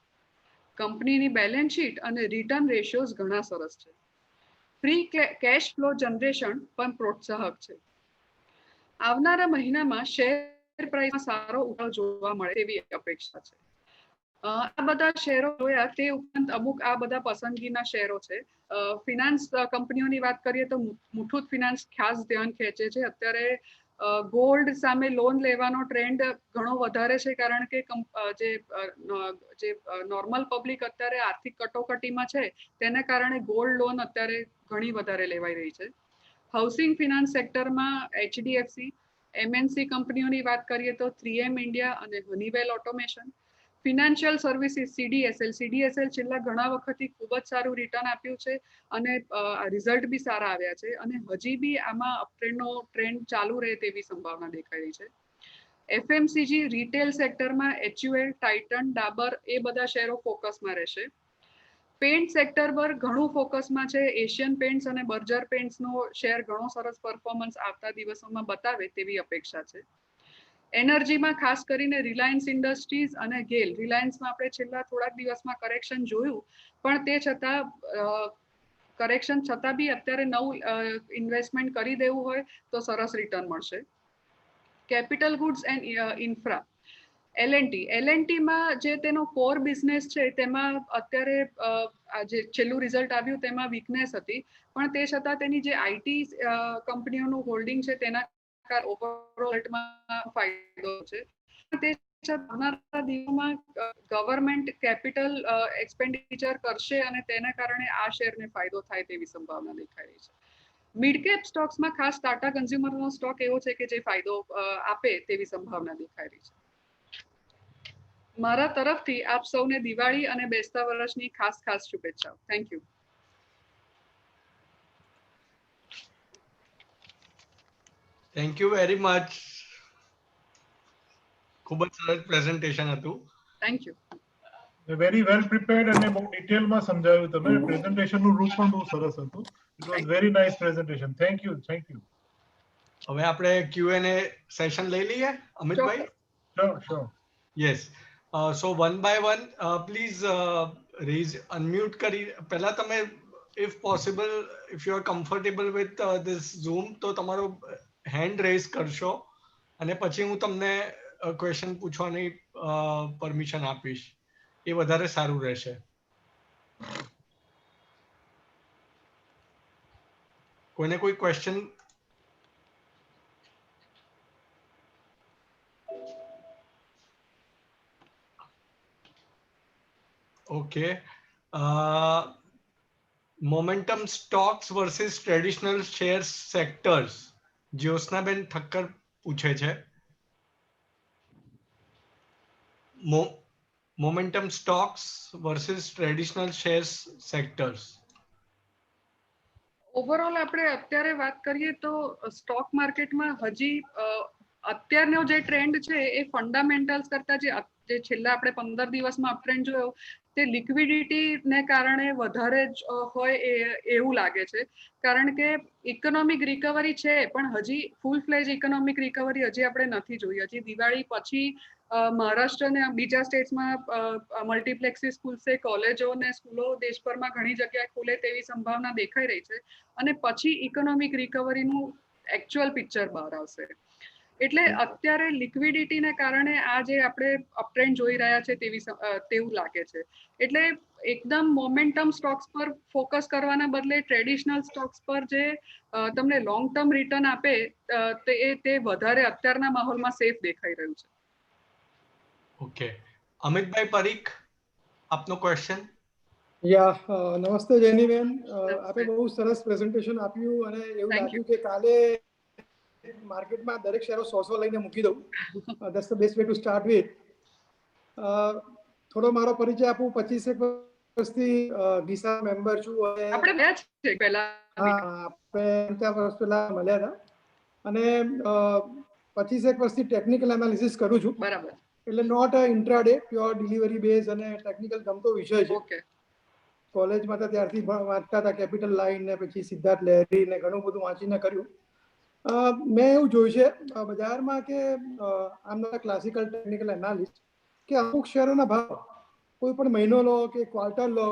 કંપનીની બેલેન્સ શીટ અને રિટર્ન રેશિયોઝ ઘણા સરસ છે. ફ્રી કેશ ફ્લો જનરેશન પણ પ્રોત્સાહક છે. આવનારા મહિનામાં શેર પ્રાઇસમાં સારો ઉછાળ જોવા મળે તેવી અપેક્ષા છે. આ બધા શેરો જોયા તે ઉપરાંત અમુક આ બધા પસંદગીના શેરો છે. ફિનાન્સ કંપનીઓની વાત કરીએ તો મુથુટ ફિનાન્સ ખાસ ધ્યાન ખેંચે છે. અત્યારે ગોલ્ડ સામે લોન લેવાનો ટ્રેન્ડ ઘણો વધારે છે, કારણ કે જે નોર્મલ પબ્લિક અત્યારે આર્થિક કટોકટીમાં છે તેને કારણે ગોલ્ડ લોન અત્યારે ઘણી વધારે લેવાઈ રહી છે. હાઉસિંગ ફિનાન્સ સેક્ટરમાં HDFC, MNC કંપનીઓની વાત કરીએ તો 3M ઇન્ડિયા અને Honeywell automation. Financial services CDSL છેલ્લા ઘણા વખતથી ખૂબ જ સારું રિટર્ન આપ્યું છે અને રિઝલ્ટ બી સારા આવ્યા છે અને હજી બી આમાં અપટ્રેન્ડનો ટ્રેન્ડ ચાલુ રહે તેવી સંભાવના દેખાઈ રહી છે. FMCG રિટેલ સેક્ટરમાં HUL, ટાઇટન, ડાબર એ બધા શેરો ફોકસમાં રહેશે. પેન્ટ સેક્ટર પર ઘણું ફોકસમાં છે. એશિયન પેન્ટ્સ અને બર્જર પેન્ટ્સનો શેર ઘણો સરસ પરફોર્મન્સ આવતા દિવસોમાં બતાવે તેવી અપેક્ષા છે. એનર્જીમાં ખાસ કરીને રિલાયન્સ ઇન્ડસ્ટ્રીઝ અને ગેલ. રિલાયન્સમાં આપણે છેલ્લા થોડાક દિવસમાં કરેક્શન જોયું, પણ તે છતાં કરેક્શન છતાં બી અત્યારે નવું ઇન્વેસ્ટમેન્ટ કરી દેવું હોય તો સરસ રિટર્ન મળશે. કેપિટલ ગુડ્સ એન્ડ ઇન્ફ્રા L&Tમાં જે તેનો કોર બિઝનેસ છે તેમાં અત્યારે જે છેલ્લું રિઝલ્ટ આવ્યું તેમાં વીકનેસ હતી, પણ તે છતાં તેની જે IT કંપનીઓનું હોલ્ડિંગ છે તેના ઓવરઓલમાં ફાયદો છે. તે આવનારા દિવસોમાં ગવર્મેન્ટ કેપિટલ એક્સપેન્ડિચર કરશે અને તેના કારણે આ શેરને ફાયદો થાય તેવી સંભાવના દેખાઈ રહી છે. મિડ કેપ સ્ટોક્સમાં ખાસ ટાટા કન્ઝ્યુમરનો સ્ટોક એવો છે કે જે ફાયદો આપે તેવી સંભાવના દેખાઈ રહી છે. મારા તરફથી આપ સૌને દિવાળી અને બેસતા વર્ષની ખાસ શુભેચ્છાઓ. Thank you. Thank you very much. ખૂબ જ સરસ પ્રેઝન્ટેશન હતું. Thank you. Very well prepared અને બહુ ડિટેલમાં સમજાવ્યું તમે. પ્રેઝન્ટેશનનું રૂપ પણ બહુ સરસ હતું. It was very nice presentation. Thank you. હવે આપણે Q&A સેશન લઈ લઈએ અમિતભાઈ. Sure. Yes. So one by one please raise unmute કરી પહેલા તમે if possible if you are comfortable with this Zoom તો તમારો હેન્ડ રેઝ કરશો અને પછી હું તમને ક્વેશ્ચન પૂછવાની પરમિશન આપીશ. એ વધારે સારું રહેશે. કોઈને કોઈ question? Okay. Momentum stocks versus traditional share sectors. જ્યોત્સનાબેન ઠક્કર પૂછે છે. Momentum stocks versus traditional share sectors. Overall આપણે અત્યારે વાત કરીએ તો સ્ટોક માર્કેટમાં હજી અત્યારનો જે ટ્રેન્ડ છે એ ફંડામેન્ટલ્સ કરતા જે છેલ્લા આપણે 15 દિવસમાં અપટ્રેન્ડ જોયો તે લિક્વિડિટીને કારણે વધારે જ હોય એવું લાગે છે. કારણ કે ઇકોનોમિક રિકવરી છે પણ હજી ફૂલ ફ્લેજ ઇકોનોમિક રિકવરી હજી આપણે નથી જોઈ. હજી દિવાળી પછી મહારાષ્ટ્ર અને બીજા સ્ટેટ્સમાં મલ્ટીપ્લેક્સીસ ખુલશે, કોલેજો અને સ્કૂલો દેશભરમાં ઘણી જગ્યાએ ખુલે તેવી સંભાવના દેખાઈ રહી છે અને પછી ઇકોનોમિક રિકવરીનું એકચ્યુઅલ પિક્ચર બહાર આવશે. એટલે અત્યારે લિક્વિડિટીને કારણે આ જે આપણે અપટ્રેન્ડ જોઈ રહ્યા છે તેવું લાગે છે. એટલે એકદમ મોમેન્ટમ સ્ટોક્સ પર ફોકસ કરવાના બદલે ટ્રેડિશનલ સ્ટોક્સ પર જે તમને લોંગ ટર્મ રિટર્ન આપે તે વધારે અત્યારના માહોલમાં સેફ દેખાઈ રહ્યું છે. ઓકે, અમિતભાઈ પરીખ, આપનો ક્વેશ્ચન. નમસ્તે જેનીબેન, આપે બહુ સરસ પ્રેઝન્ટેશન આપ્યું અને એવું લાગ્યું કે કાલે માર્કેટમાં દરેક શેરો 100 લઈને મૂકી દઉં. That's the best way to start with. થોડો મારો પરિચય આપું. 25 વર્ષથી ગીસા મેમ્બર છું અને આપણે મેચ છે પહેલા આપણે 50 વર્ષ પહેલા મળ્યા હતા અને 25 વર્ષથી ટેકનિકલ એનાલિસિસ કરું છું. બરાબર. એટલે not intraday, pure delivery base અને ટેકનિકલ ગમતો વિષય છે. ઓકે. કોલેજમાં હતા ત્યારથી વાંચતા હતા કેપિટલ લાઇન ને પછી સિદ્ધાર્થ લહેરી ને ઘણું બધું વાંચીને કર્યું. મેં એવું જોયું છે બજારમાં કે આમ ક્લાસિકલ ટેકનિકલ એનાલિસ્ટ કે અમુક શેરોના ભાવ કોઈ પણ મહિનો લો કે ક્વાર્ટર લો,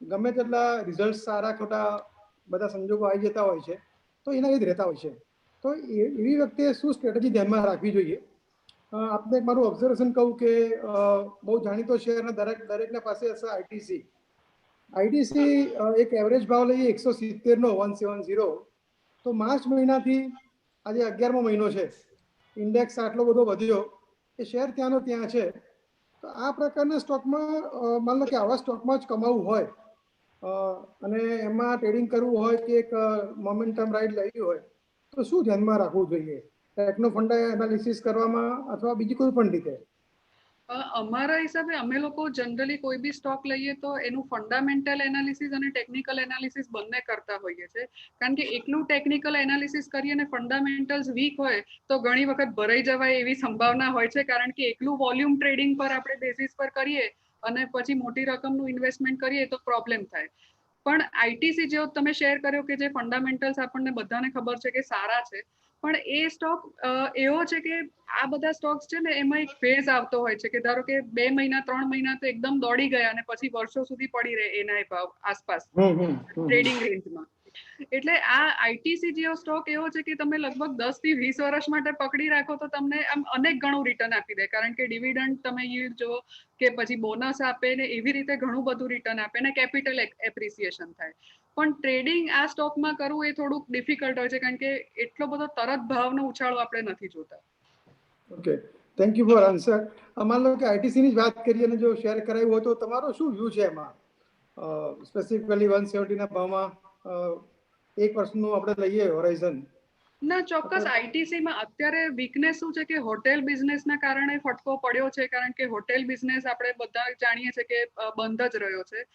ગમે તેટલા રિઝલ્ટ સારા ખોટા બધા સંજોગો આવી જતા હોય છે તો એના એ જ રહેતા હોય છે. તો એવી વખતે શું સ્ટ્રેટેજી ધ્યાનમાં રાખવી જોઈએ? આપને મારું ઓબ્ઝર્વેશન કહું કે બહુ જાણીતો શેર દરેકના પાસે હશે આઈટીસી. એક એવરેજ ભાવ લઈએ 170 નો 170, તો માર્ચ મહિનાથી આજે 11મો મહિનો છે, ઇન્ડેક્સ આટલો બધો વધ્યો કે શેર ત્યાંનો ત્યાં છે. તો આ પ્રકારના સ્ટોકમાં માન લો કે આવા સ્ટોકમાં જ કમાવું હોય અને એમાં ટ્રેડિંગ કરવું હોય કે એક મોમેન્ટમ રાઇડ લેવી હોય તો શું ધ્યાનમાં રાખવું જોઈએ ટેકનો ફંડા એનાલિસિસ કરવામાં અથવા બીજી કોઈ પણ રીતે? અમારા હિસાબે અમે લોકો જનરલી કોઈ બી સ્ટોક લઈએ તો એનું ફંડામેન્ટલ એનાલિસિસ અને ટેકનિકલ એનાલિસિસ બંને કરતા હોઈએ છે. કારણ કે એકલું ટેકનિકલ એનાલિસિસ કરીએ અને ફંડામેન્ટલ્સ વીક હોય તો ઘણી વખત ભરાઈ જવાય એવી સંભાવના હોય છે. કારણ કે એકલું વોલ્યુમ ટ્રેડિંગ પર આપણે બેસિસ પર કરીએ અને પછી મોટી રકમનું ઇન્વેસ્ટમેન્ટ કરીએ તો પ્રોબ્લેમ થાય. પણ આઈટીસી જેવો તમે શેર કર્યો કે જે ફંડામેન્ટલ્સ આપણને બધાને ખબર છે કે સારા છે, પણ એ સ્ટોક એવો છે કે આ બધા સ્ટોક્સ છે ને એમાં એક ફેઝ આવતો હોય છે કે ધારો કે 2 મહિના 3 મહિના તો એકદમ દોડી ગયા અને પછી વર્ષો સુધી પડી રહે એના ભાવ આસપાસ ટ્રેડિંગ રેન્જમાં. એટલે આ આઈટીસી જેવો સ્ટોક એવો છે કે તમે લગભગ 10 થી 20 વર્ષ માટે પકડી રાખો તો તમને આમ અનેક ગણું રિટર્ન આપી દે. કારણ કે ડિવિડન્ડ તમે yield જો કે પછી બોનસ આપે ને એવી રીતે ઘણું બધું રિટર્ન આપે ને કેપિટલ એપ્રિસિએશન થાય. પણ ટ્રેડિંગ આ સ્ટોકમાં કરવું એ થોડુંક ડિફિકલ્ટ હોય છે કારણ કે એટલો બધો તરત ભાવનો ઉછાળો આપણે નથી જોતા. Okay, thank you for answer. માન લો કે આઈટીસીની જ વાત કરીએ અને જો શેર કરાવ્યું હોય તો તમારો શું વ્યૂ છે એમાં? સ્પેસિફિકલી 170ના ભાવમાં એક વર્ષનું આપણે લઈએ હોરાઇઝન. ના, ચોક્કસ આઈટીસીમાં અત્યારે વીકનેસ શું છે કે હોટેલ બિઝનેસના કારણે ફટકો પડ્યો છે. કારણ કે હોટેલ બિઝનેસ આપણે બધા જાણીએ છીએ કે બંધ જ રહ્યો છે.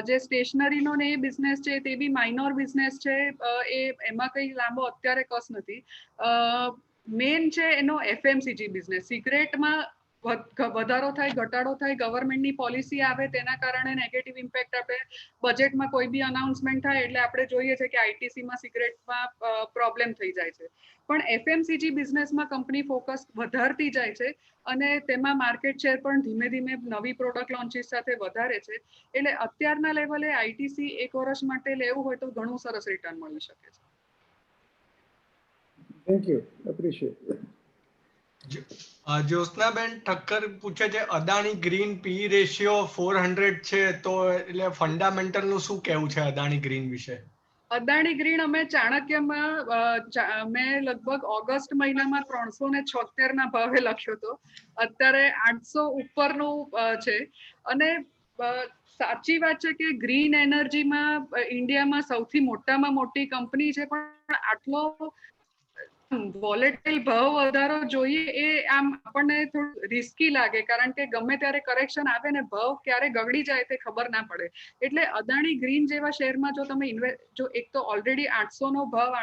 જે સ્ટેશનરીનો ને એ બિઝનેસ છે તે બી માઇનોર બિઝનેસ છે, એમાં કંઈ લાંબો અત્યારે કસ નથી. મેન છે એનો એફએમસીજી બિઝનેસ. સિગરેટમાં વધારો થાય, ઘટાડો થાય, ગવર્મેન્ટની પોલિસી આવે તેના કારણે નેગેટિવ ઇમ્પેક્ટ આપણે બજેટમાં કોઈ બી અનાઉન્સમેન્ટ થાય એટલે આપણે જોઈએ છે કે આઈટીસીમાં સિગરેટમાં પ્રોબ્લેમ થઈ જાય છે. પણ એફએમસીજી બિઝનેસમાં કંપની ફોકસ વધારતી જાય છે અને તેમાં માર્કેટ શેર પણ ધીમે ધીમે નવી પ્રોડક્ટ લોન્ચીસ સાથે વધારે છે. એટલે અત્યારના લેવલે આઈટીસી એક વર્ષ માટે લેવું હોય તો ઘણું સરસ રિટર્ન મળી શકે છે. Thank you, appreciate. જ્યોત્સનાબેન ઠક્કર પૂછે છે અદાણી ગ્રીન પી રેશિયો 400 છે, તો એટલે ફંડામેન્ટલ નું શું કહેવું છે અદાણી ગ્રીન વિશે? અદાણી ગ્રીન અમે ચાણક્યમાં મેં લગભગ ઓગસ્ટ મહિનામાં 376 ના ભાવે લખ્યો હતો. અત્યારે 800 ઉપરનું છે અને સાચી વાત છે કે ગ્રીન એનર્જીમાં ઇન્ડિયામાં સૌથી મોટામાં મોટી કંપની છે, પણ આટલો વોલેટાઇલ ભાવ વધારો જોઈએ એ આમ આપણને થોડું રિસ્કી લાગે. કારણ કે ગમે ત્યારે કરેક્શન આવે ને ભાવ ક્યારે ગગડી જાય તે ખબર ના પડે. એટલે અદાણી ગ્રીન જેવા શેરમાં જો તમે જો એક તો ઓલરેડી 800 નો ભાવ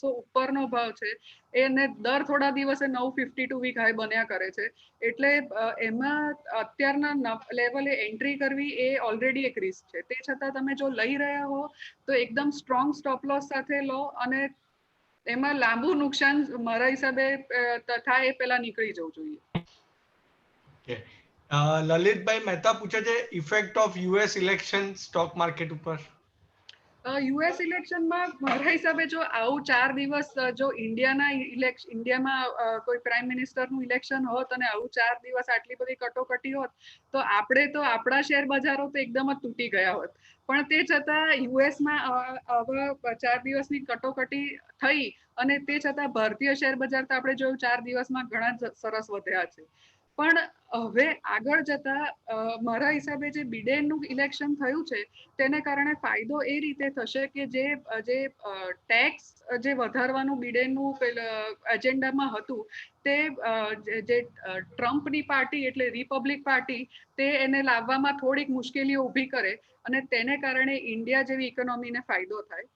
ઉપરનો ભાવ છે એને દર થોડા દિવસે 952 વીક હાઈ બન્યા કરે છે. એટલે એમાં અત્યારના લેવલે એન્ટ્રી કરવી એ ઓલરેડી એક રિસ્ક છે. તે છતાં તમે જો લઈ રહ્યા હો તો એકદમ સ્ટ્રોંગ સ્ટોપ લોસ સાથે લો અને એમાં લાંબુ નુકસાન મારા હિસાબે થાય એ પહેલા નીકળી જવું જોઈએ. લલિતભાઈ મહેતા પૂછે છે effect of US election stock market ઉપર. યુએસ ઇલેક્શનમાં મારા હિસાબે જો આવું 4 દિવસ જો ઇન્ડિયામાં કોઈ પ્રાઇમ મિનિસ્ટરનું ઇલેક્શન હોત અને આવું 4 દિવસ આટલી બધી કટોકટી હોત તો આપણે તો આપણા શેર બજારો તો એકદમ જ તૂટી ગયા હોત. પણ તે છતાં યુએસમાં આવા 4 દિવસની કટોકટી થઈ અને તે છતાં ભારતીય શેર બજાર તો આપણે જોયું 4 દિવસમાં ઘણા સરસ વધ્યા છે. પણ હવે આગળ જતા મારા હિસાબે જે બિડેનનું ઇલેક્શન થયું છે તેને કારણે ફાયદો એ રીતે થશે કે જે ટેક્સ જે વધારવાનું બિડેનનું એજન્ડામાં હતું તે જે ટ્રમ્પની પાર્ટી એટલે રિપબ્લિક પાર્ટી તે એને લાવવામાં થોડીક મુશ્કેલીઓ ઊભી કરે અને તેને કારણે ઇન્ડિયા જેવી ઇકોનોમીને ફાયદો થાય.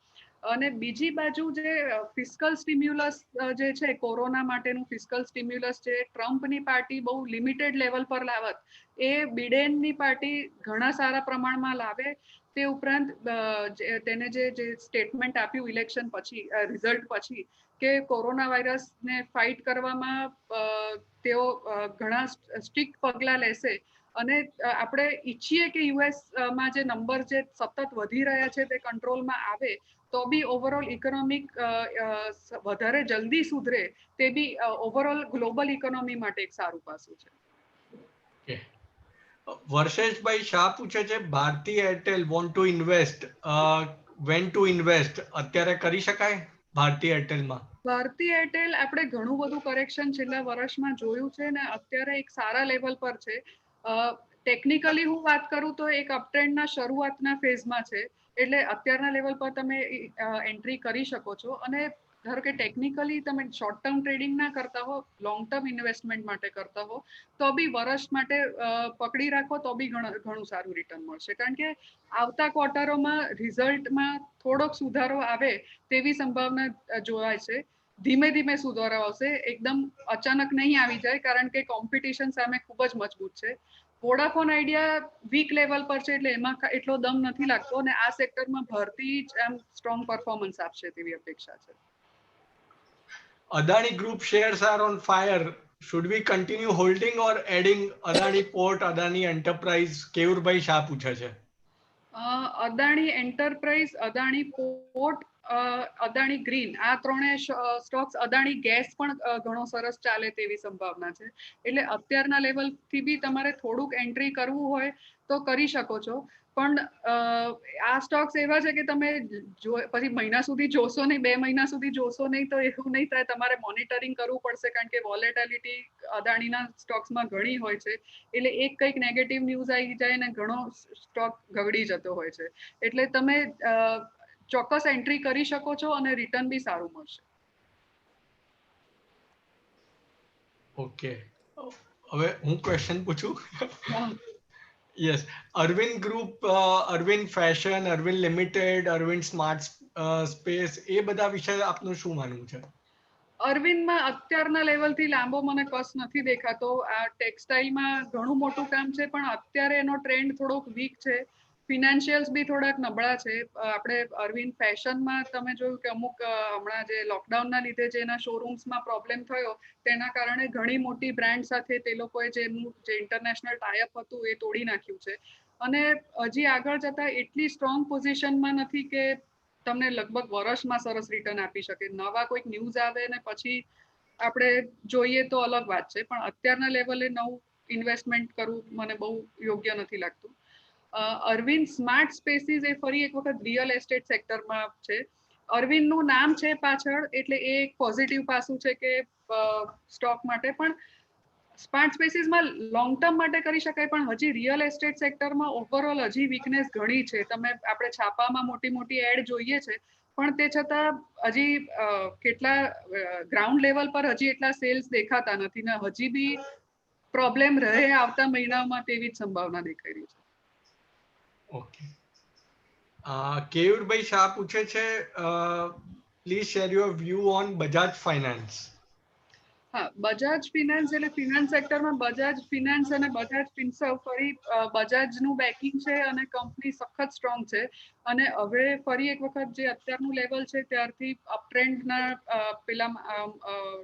અને બીજી બાજુ જે ફિસ્કલ સ્ટિમ્યુલસ જે છે કોરોના માટેનું ફિસ્કલ સ્ટિમ્યુલસ જે ટ્રમ્પની પાર્ટી બહુ લિમિટેડ લેવલ પર લાવત એ બિડેનની પાર્ટી ઘણા સારા પ્રમાણમાં લાવે. તે ઉપરાંત તેને જે સ્ટેટમેન્ટ આપ્યું ઇલેક્શન પછી રિઝલ્ટ પછી કે કોરોના વાયરસને ફાઇટ કરવામાં તેઓ ઘણા સ્ટ્રિક્ટ પગલાં લેશે અને આપણે ઈચ્છીએ કે યુએસમાં જે નંબર જે સતત વધી રહ્યા છે તે કંટ્રોલમાં આવે તો બી ઓવરઓલ ઇકોનોમિક વધારે જલ્દી સુધરે તે બી ઓવરઓલ ગ્લોબલ ઇકોનોમી માટે એક સારું પાસું છે. વર્ષેશભાઈ શાહ પૂછે છે Bharti Airtel want to invest when to invest અત્યારે કરી શકાય ભારતી એરટેલમાં? ભારતી એરટેલ આપણે ઘણું બધું કરેક્શન છેલ્લા વર્ષમાં જોયું છે ને અત્યારે એક સારા લેવલ પર છે. ટેકનિકલી હું વાત કરું તો એક અપટ્રેન્ડના શરૂઆતના ફેઝમાં છે એટલે અત્યારના લેવલ પર તમે એન્ટ્રી કરી શકો છો અને ધારો કે ટેકનિકલી તમે શોર્ટ ટર્મ ટ્રેડિંગ ના કરતા હો લોંગ ટર્મ ઇન્વેસ્ટમેન્ટ માટે કરતા હો તો બી વર્ષ માટે પકડી રાખો તો બી ઘણું સારું રિટર્ન મળશે કારણ કે આવતા ક્વાર્ટરોમાં રિઝલ્ટમાં થોડોક સુધારો આવે તેવી સંભાવના જોવાય છે. ધીમે ધીમે સુધારો આવશે એકદમ અચાનક નહીં આવી જાય કારણ કે કોમ્પિટિશન સામે ખૂબ જ મજબૂત છે. વોડાફોન આઈડિયા વીક લેવલ પર છે એટલે એમાં એટલો દમ નથી લાગતો અને આ સેક્ટરમાં ભારતી જ એમ સ્ટ્રોંગ પરફોર્મન્સ આપશે તેવી અપેક્ષા છે. Adani Group shares are on fire. Should we continue holding or adding Adani Port, Adani Enterprise? Keyurbhai Shah પૂછે છે. Adani enterprise, Adani port, Adani green આ ત્રણે સ્ટોક્સ અદાણી ગેસ પણ ઘણો સરસ ચાલે તેવી સંભાવના છે એટલે અત્યારના લેવલથી બી તમારે થોડુંક એન્ટ્રી કરવું હોય તો કરી શકો છો પણ આ સ્ટોક્સ એવા છે કે તમે પછી મહિના સુધી જોશો નહીં 2 મહિના સુધી જોશો નહીં તો એવું નહીં થાય તમારે મોનિટરિંગ કરવું પડશે કારણ કે વોલેટિલિટી અદાણીના સ્ટોક્સમાં ઘણી હોય છે એટલે એક કંઈક નેગેટિવ ન્યૂઝ આવી જાય ને ઘણો સ્ટોક ગગડી જતો હોય છે એટલે તમે ચોક્કસ એન્ટ્રી કરી શકો છો અને રિટર્ન બી સારું મળશે. ઓકે હવે હું ક્વેશ્ચન પૂછું? Yes. Arvind group, Arvind fashion, Arvind limited, Arvind smart space એ બધા વિશે આપનું શું માનવું છે? અરવિંદમાં અત્યારના લેવલથી લાંબો મને કસ નથી દેખાતો. આ ટેક્સટાઇલમાં ઘણું મોટું કામ છે પણ અત્યારે એનો ટ્રેન્ડ થોડોક વીક છે. ફિનાન્શિયલ્સ બી થોડાક નબળા છે. આપણે અરવિંદ ફેશનમાં તમે જોયું કે અમુક હમણાં જે લોકડાઉનના લીધે જે એના શોરૂમ્સમાં પ્રોબ્લેમ થયો તેના કારણે ઘણી મોટી બ્રાન્ડ સાથે તે લોકોએ જે ઇન્ટરનેશનલ ટાઈઅપ હતું એ તોડી નાખ્યું છે અને હજી આગળ જતા એટલી સ્ટ્રોંગ પોઝિશનમાં નથી કે તમને લગભગ વર્ષમાં સરસ રિટર્ન આપી શકે. નવા કોઈક ન્યૂઝ આવે ને પછી આપણે જોઈએ તો અલગ વાત છે પણ અત્યારના લેવલે નવું ઇન્વેસ્ટમેન્ટ કરવું મને બહુ યોગ્ય નથી લાગતું. અરવિંદ સ્માર્ટ સ્પેસીસ એ ફરી એક વખત રિયલ એસ્ટેટ સેક્ટરમાં છે. અરવિંદનું નામ છે પાછળ એટલે એ એક પોઝિટિવ પાસું છે કે સ્ટોક માટે પણ સ્માર્ટ સ્પેસીસમાં લોંગ ટર્મ માટે કરી શકાય પણ હજી રિયલ એસ્ટેટ સેક્ટરમાં ઓવરઓલ હજી વીકનેસ ઘણી છે. તમે આપણે છાપામાં મોટી મોટી એડ જોઈએ છે પણ તે છતાં હજી કેટલા ગ્રાઉન્ડ લેવલ પર હજી એટલા સેલ્સ દેખાતા નથી ને હજી બી પ્રોબ્લેમ રહે આવતા મહિનાઓમાં તેવી જ સંભાવના દેખાઈ રહી છે. ઓકે. કેયુરભાઈ શાહ પૂછે છે please share your view on Bajaj Finance. હા, બજાજ ફિનાન્સ એટલે ફિનાન્સ સેક્ટરમાં બજાજ ફિનાન્સ અને બજાજ ફિનસર્વ ફરી બજાજનું બેકિંગ છે અને કંપની સખત સ્ટ્રોંગ છે અને હવે ફરી એક વખત જે અત્યારનું લેવલ છે ત્યારથી અપટ્રેન્ડના પેલા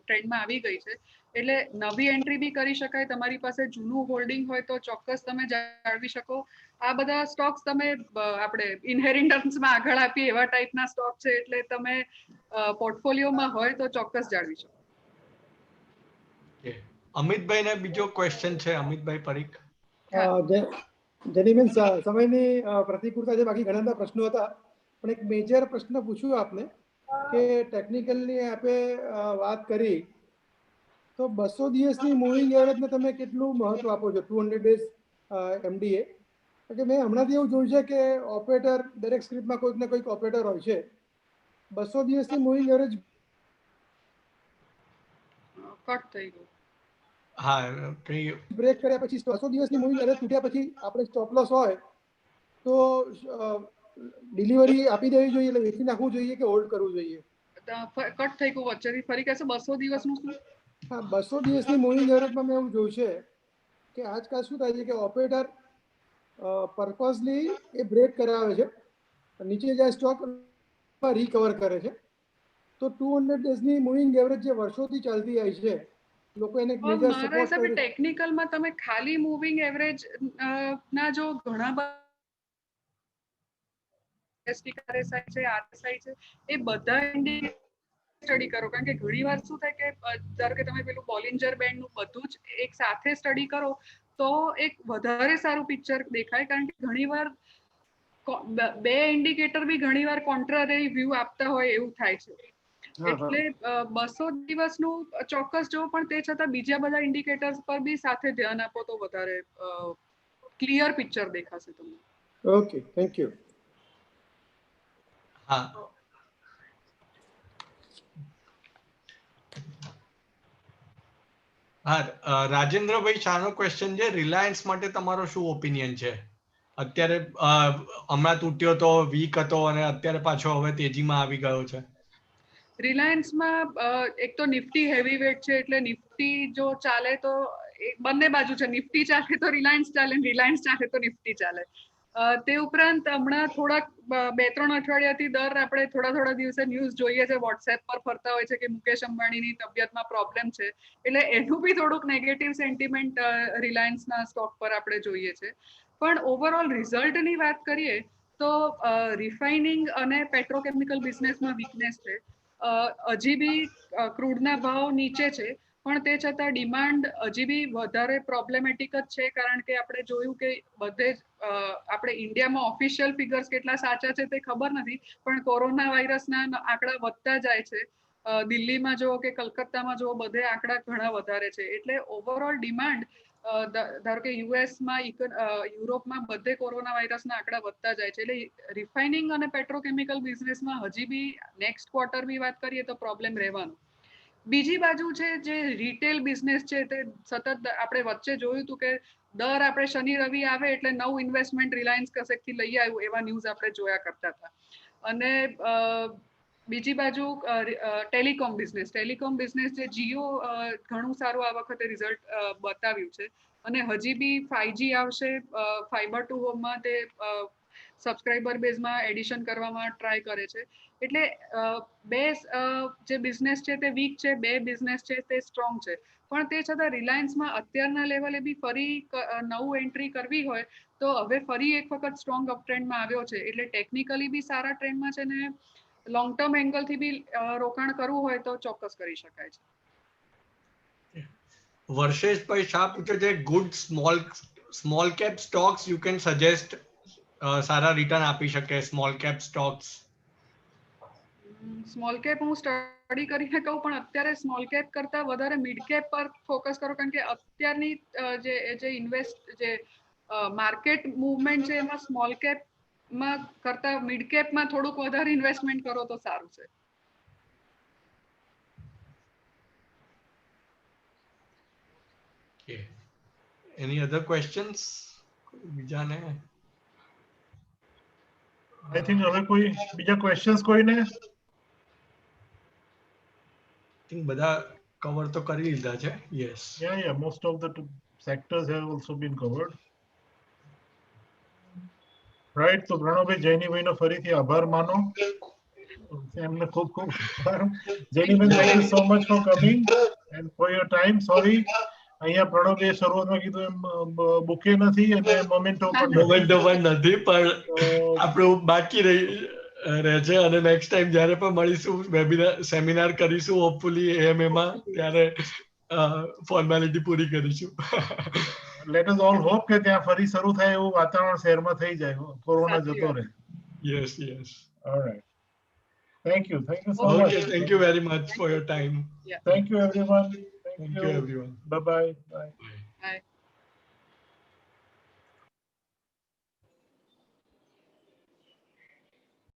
ટ્રેન્ડમાં આવી ગઈ છે એટલે નવી એન્ટ્રી બી કરી શકાય. તમારી પાસે જૂનું હોલ્ડિંગ હોય તો ચોક્કસ તમે જાળવી શકો. આ બધા સ્ટોક્સ તમે આપણે ઇનહેરિટન્સમાં આગળ આપીએ એવા ટાઈપના સ્ટોક છે એટલે તમે પોર્ટફોલિયોમાં હોય તો ચોક્કસ જાળવી શકો. અમિતભાઈ ને બીજો ક્વેશ્ચન છે, અમિતભાઈ પરીખ. જેની મીન્સ સમયની પ્રતિકૂળતા છે, બાકી ઘણા બધા પ્રશ્નો હતા પણ એક મેજર પ્રશ્ન પૂછ્યું આપને કે ટેકનિકલની આપે વાત કરી તો 200 દિવસની મૂવિંગ એવરેજને તમે કેટલું મહત્વ આપો છો 200 ડેઝ એમડીએ? કે મેં હમણાંથી એવું જોયું છે કે ઓપરેટર દરેક સ્ક્રિપ્ટમાં કોઈક ને કોઈક ઓપરેટર હોય છે. 200 દિવસની મૂવિંગ એવરેજ કટ થઈ ગયું. હા, કઈ બ્રેક કર્યા પછી 200 દિવસની મૂવિંગ એવરેજ તૂટ્યા પછી આપણે સ્ટોપ લોસ હોય તો ડિલિવરી આપી દેવી જોઈએ, એટલે વેચી નાખવું જોઈએ કે હોલ્ડ કરવું જોઈએ? કટ થઈ ગયું વચ્ચેથી, ફરી કહેશો 200 દિવસનું શું? હા, 200 દિવસની મૂવિંગ એવરેજમાં મેં એવું જોયું છે કે આજકાલ શું થાય છે કે ઓપરેટર પર્પઝલી એ બ્રેક કરાવે છે, નીચે જાય સ્ટોક રિકવર કરે છે. તો 200 ડેઝની મૂવિંગ એવરેજ જે વર્ષોથી ચાલતી આવી છે, લોકો એને મેજર મારા સપોર્ટ હિસાબે કરે. ટેકનિકલમાં તમે ખાલી મૂવિંગ એવરેજ ના જો ઘણા બધા છે, આરએસઆઈ છે, એ બધા સ્ટડી કરો, કારણ કે ઘણી વાર શું થાય કે ધારો કે તમે પેલું બોલિંજર બેન્ડનું બધું જ એક સાથે સ્ટડી કરો તો એક વધારે સારું પિક્ચર દેખાય, કારણ કે ઘણીવાર બે ઇન્ડિકેટર બી ઘણીવાર કોન્ટ્રારી વ્યૂ આપતા હોય એવું થાય છે. એટલે 200 દિવસનું ચોક્કસ જો, પણ તે છતાં બીજા બધા ઇન્ડિકેટર્સ પર બી સાથે ધ્યાન આપો તો વધારે ક્લિયર પિક્ચર દેખાશે તમને. Okay, thank you. હા, હા, રાજેન્દ્રભાઈ શાહનો ક્વેશ્ચન છે, રિલાયન્સ માટે તમારો શું ઓપિનિયન છે? અત્યારે હમણાં તૂટ્યો તો, વીક હતો અને અત્યારે પાછો હવે તેજીમાં આવી ગયો છે. રિલાયન્સમાં એક તો નિફ્ટી હેવી વેટ છે, એટલે નિફ્ટી જો ચાલે તો બંને બાજુ છે, નિફ્ટી ચાલે તો રિલાયન્સ ચાલે, રિલાયન્સ ચાલે તો નિફ્ટી ચાલે. તે ઉપરાંત હમણાં થોડાક 2-3 અઠવાડિયાથી દર આપણે થોડા દિવસે ન્યૂઝ જોઈએ છે, વોટ્સએપ પર ફરતા હોય છે કે મુકેશ અંબાણીની તબિયતમાં પ્રોબ્લેમ છે, એટલે એનું બી થોડુંક નેગેટિવ સેન્ટિમેન્ટ રિલાયન્સના સ્ટોક પર આપણે જોઈએ છે. પણ ઓવરઓલ રિઝલ્ટની વાત કરીએ તો રિફાઇનિંગ અને પેટ્રોકેમિકલ બિઝનેસમાં વીકનેસ છે. હજી બી ક્રૂડના ભાવ નીચે છે, પણ તે છતાં ડિમાન્ડ હજી બી વધારે પ્રોબ્લેમેટિક જ છે, કારણ કે આપણે જોયું કે બધે જ આપણે ઇન્ડિયામાં ઓફિશિયલ ફિગર્સ કેટલા સાચા છે તે ખબર નથી, પણ કોરોના વાયરસના આંકડા વધતા જાય છે. દિલ્હીમાં જો કે કલકત્તામાં જો બધે આંકડા ઘણા વધારે છે, એટલે ઓવરઓલ ડિમાન્ડ ધારો કે યુએસમાં યુરોપમાં બધે કોરોના વાયરસના આંકડા વધતા જાય છે, એટલે રિફાઇનિંગ અને પેટ્રોકેમિકલ બિઝનેસમાં હજી બી નેક્સ્ટ ક્વાર્ટર બી વાત કરીએ તો પ્રોબ્લેમ રહેવાનો. બીજી બાજુ છે જે રિટેલ બિઝનેસ છે, તે સતત આપણે વચ્ચે જોયું હતું કે દર આપણે શનિ રવિ આવે એટલે નવું ઇન્વેસ્ટમેન્ટ રિલાયન્સ કસેકથી લઈ આવ્યું એવા ન્યૂઝ આપણે જોયા કરતા હતા. અને બીજી બાજુ ટેલિકોમ બિઝનેસ જે જીઓ ઘણું સારું આ વખતે રિઝલ્ટ બતાવ્યું છે, અને હજી બી 5G આવશે, ફાઈબર ટુ હોમમાં તે સબસ્ક્રાઇબર બેઝમાં એડિશન કરવામાં ટ્રાય કરે છે. એટલે બે જે બિઝનેસ છે તે વીક છે, બે બિઝનેસ છે તે સ્ટ્રોંગ છે, પણ તે છતાં રિલાયન્સમાં અત્યારના લેવલે બી ફરી નવું એન્ટ્રી કરવી હોય તો હવે ફરી એક વખત સ્ટ્રોંગ અપટ્રેન્ડમાં આવ્યો છે, એટલે ટેકનિકલી બી સારા ટ્રેન્ડમાં છે ને લોંગ ટર્મ એંગલથી બી રોકાણ કરવું હોય તો ચોક્કસ કરી શકાય છે. વર્ષેશભાઈ શાહ પૂછે છે, good small cap stocks you can suggest, સારા રિટર્ન આપી શકે small cap stocks? Small cap હું સ્ટડી કરીને કહું, પણ અત્યારે સ્મોલ કેપ કરતા વધારે મિડ કેપ પર ફોકસ કરો, કારણ કે અત્યારની જે માર્કેટ મુવમેન્ટ છે એમાં સ્મોલ કેપમાં કરતા મિડ કેપમાં થોડુંક વધારે ઇન્વેસ્ટમેન્ટ કરો તો સારું છે. Any other questions? બીજાને આઈ થિંક હવે કોઈ બીજા ક્વેશ્ચન્સ કોઈને? થિંક બધા કવર તો કરી લીધા છે. Yes. Yeah, most of the sectors have also been covered. Right, તો પ્રણવભાઈ જૈનીભાઈનો ફરીથી આભાર માનો. એમને ખૂબ ખૂબ આભાર. જૈનીભાઈ, thank you so much for coming and for your time. Sorry, અહીંયા પ્રણવભાઈએ શરૂઆતમાં કીધું એમ બુકે નથી અને મોમેન્ટો પણ નથી. મોમેન્ટો પણ નથી, પણ તો આપણું બાકી રહે છે અને નેક્સ્ટ ટાઈમ જ્યારે પણ મળીશું વેબિનાર સેમિનાર કરીશું હોપફુલી AMA માં, ત્યારે ફોર્માલિટી પૂરી કરીશું. let us all hope કે ત્યાં ફરી શરૂ થાય એવું વાતાવરણ શહેરમાં થઈ જાય, કોરોના સાચી જતો વાત. રહે. Yes yes. All right, thank you so okay, much. Thank you very much for your time. Thank you everyone. Thank you everyone. Bye bye. By.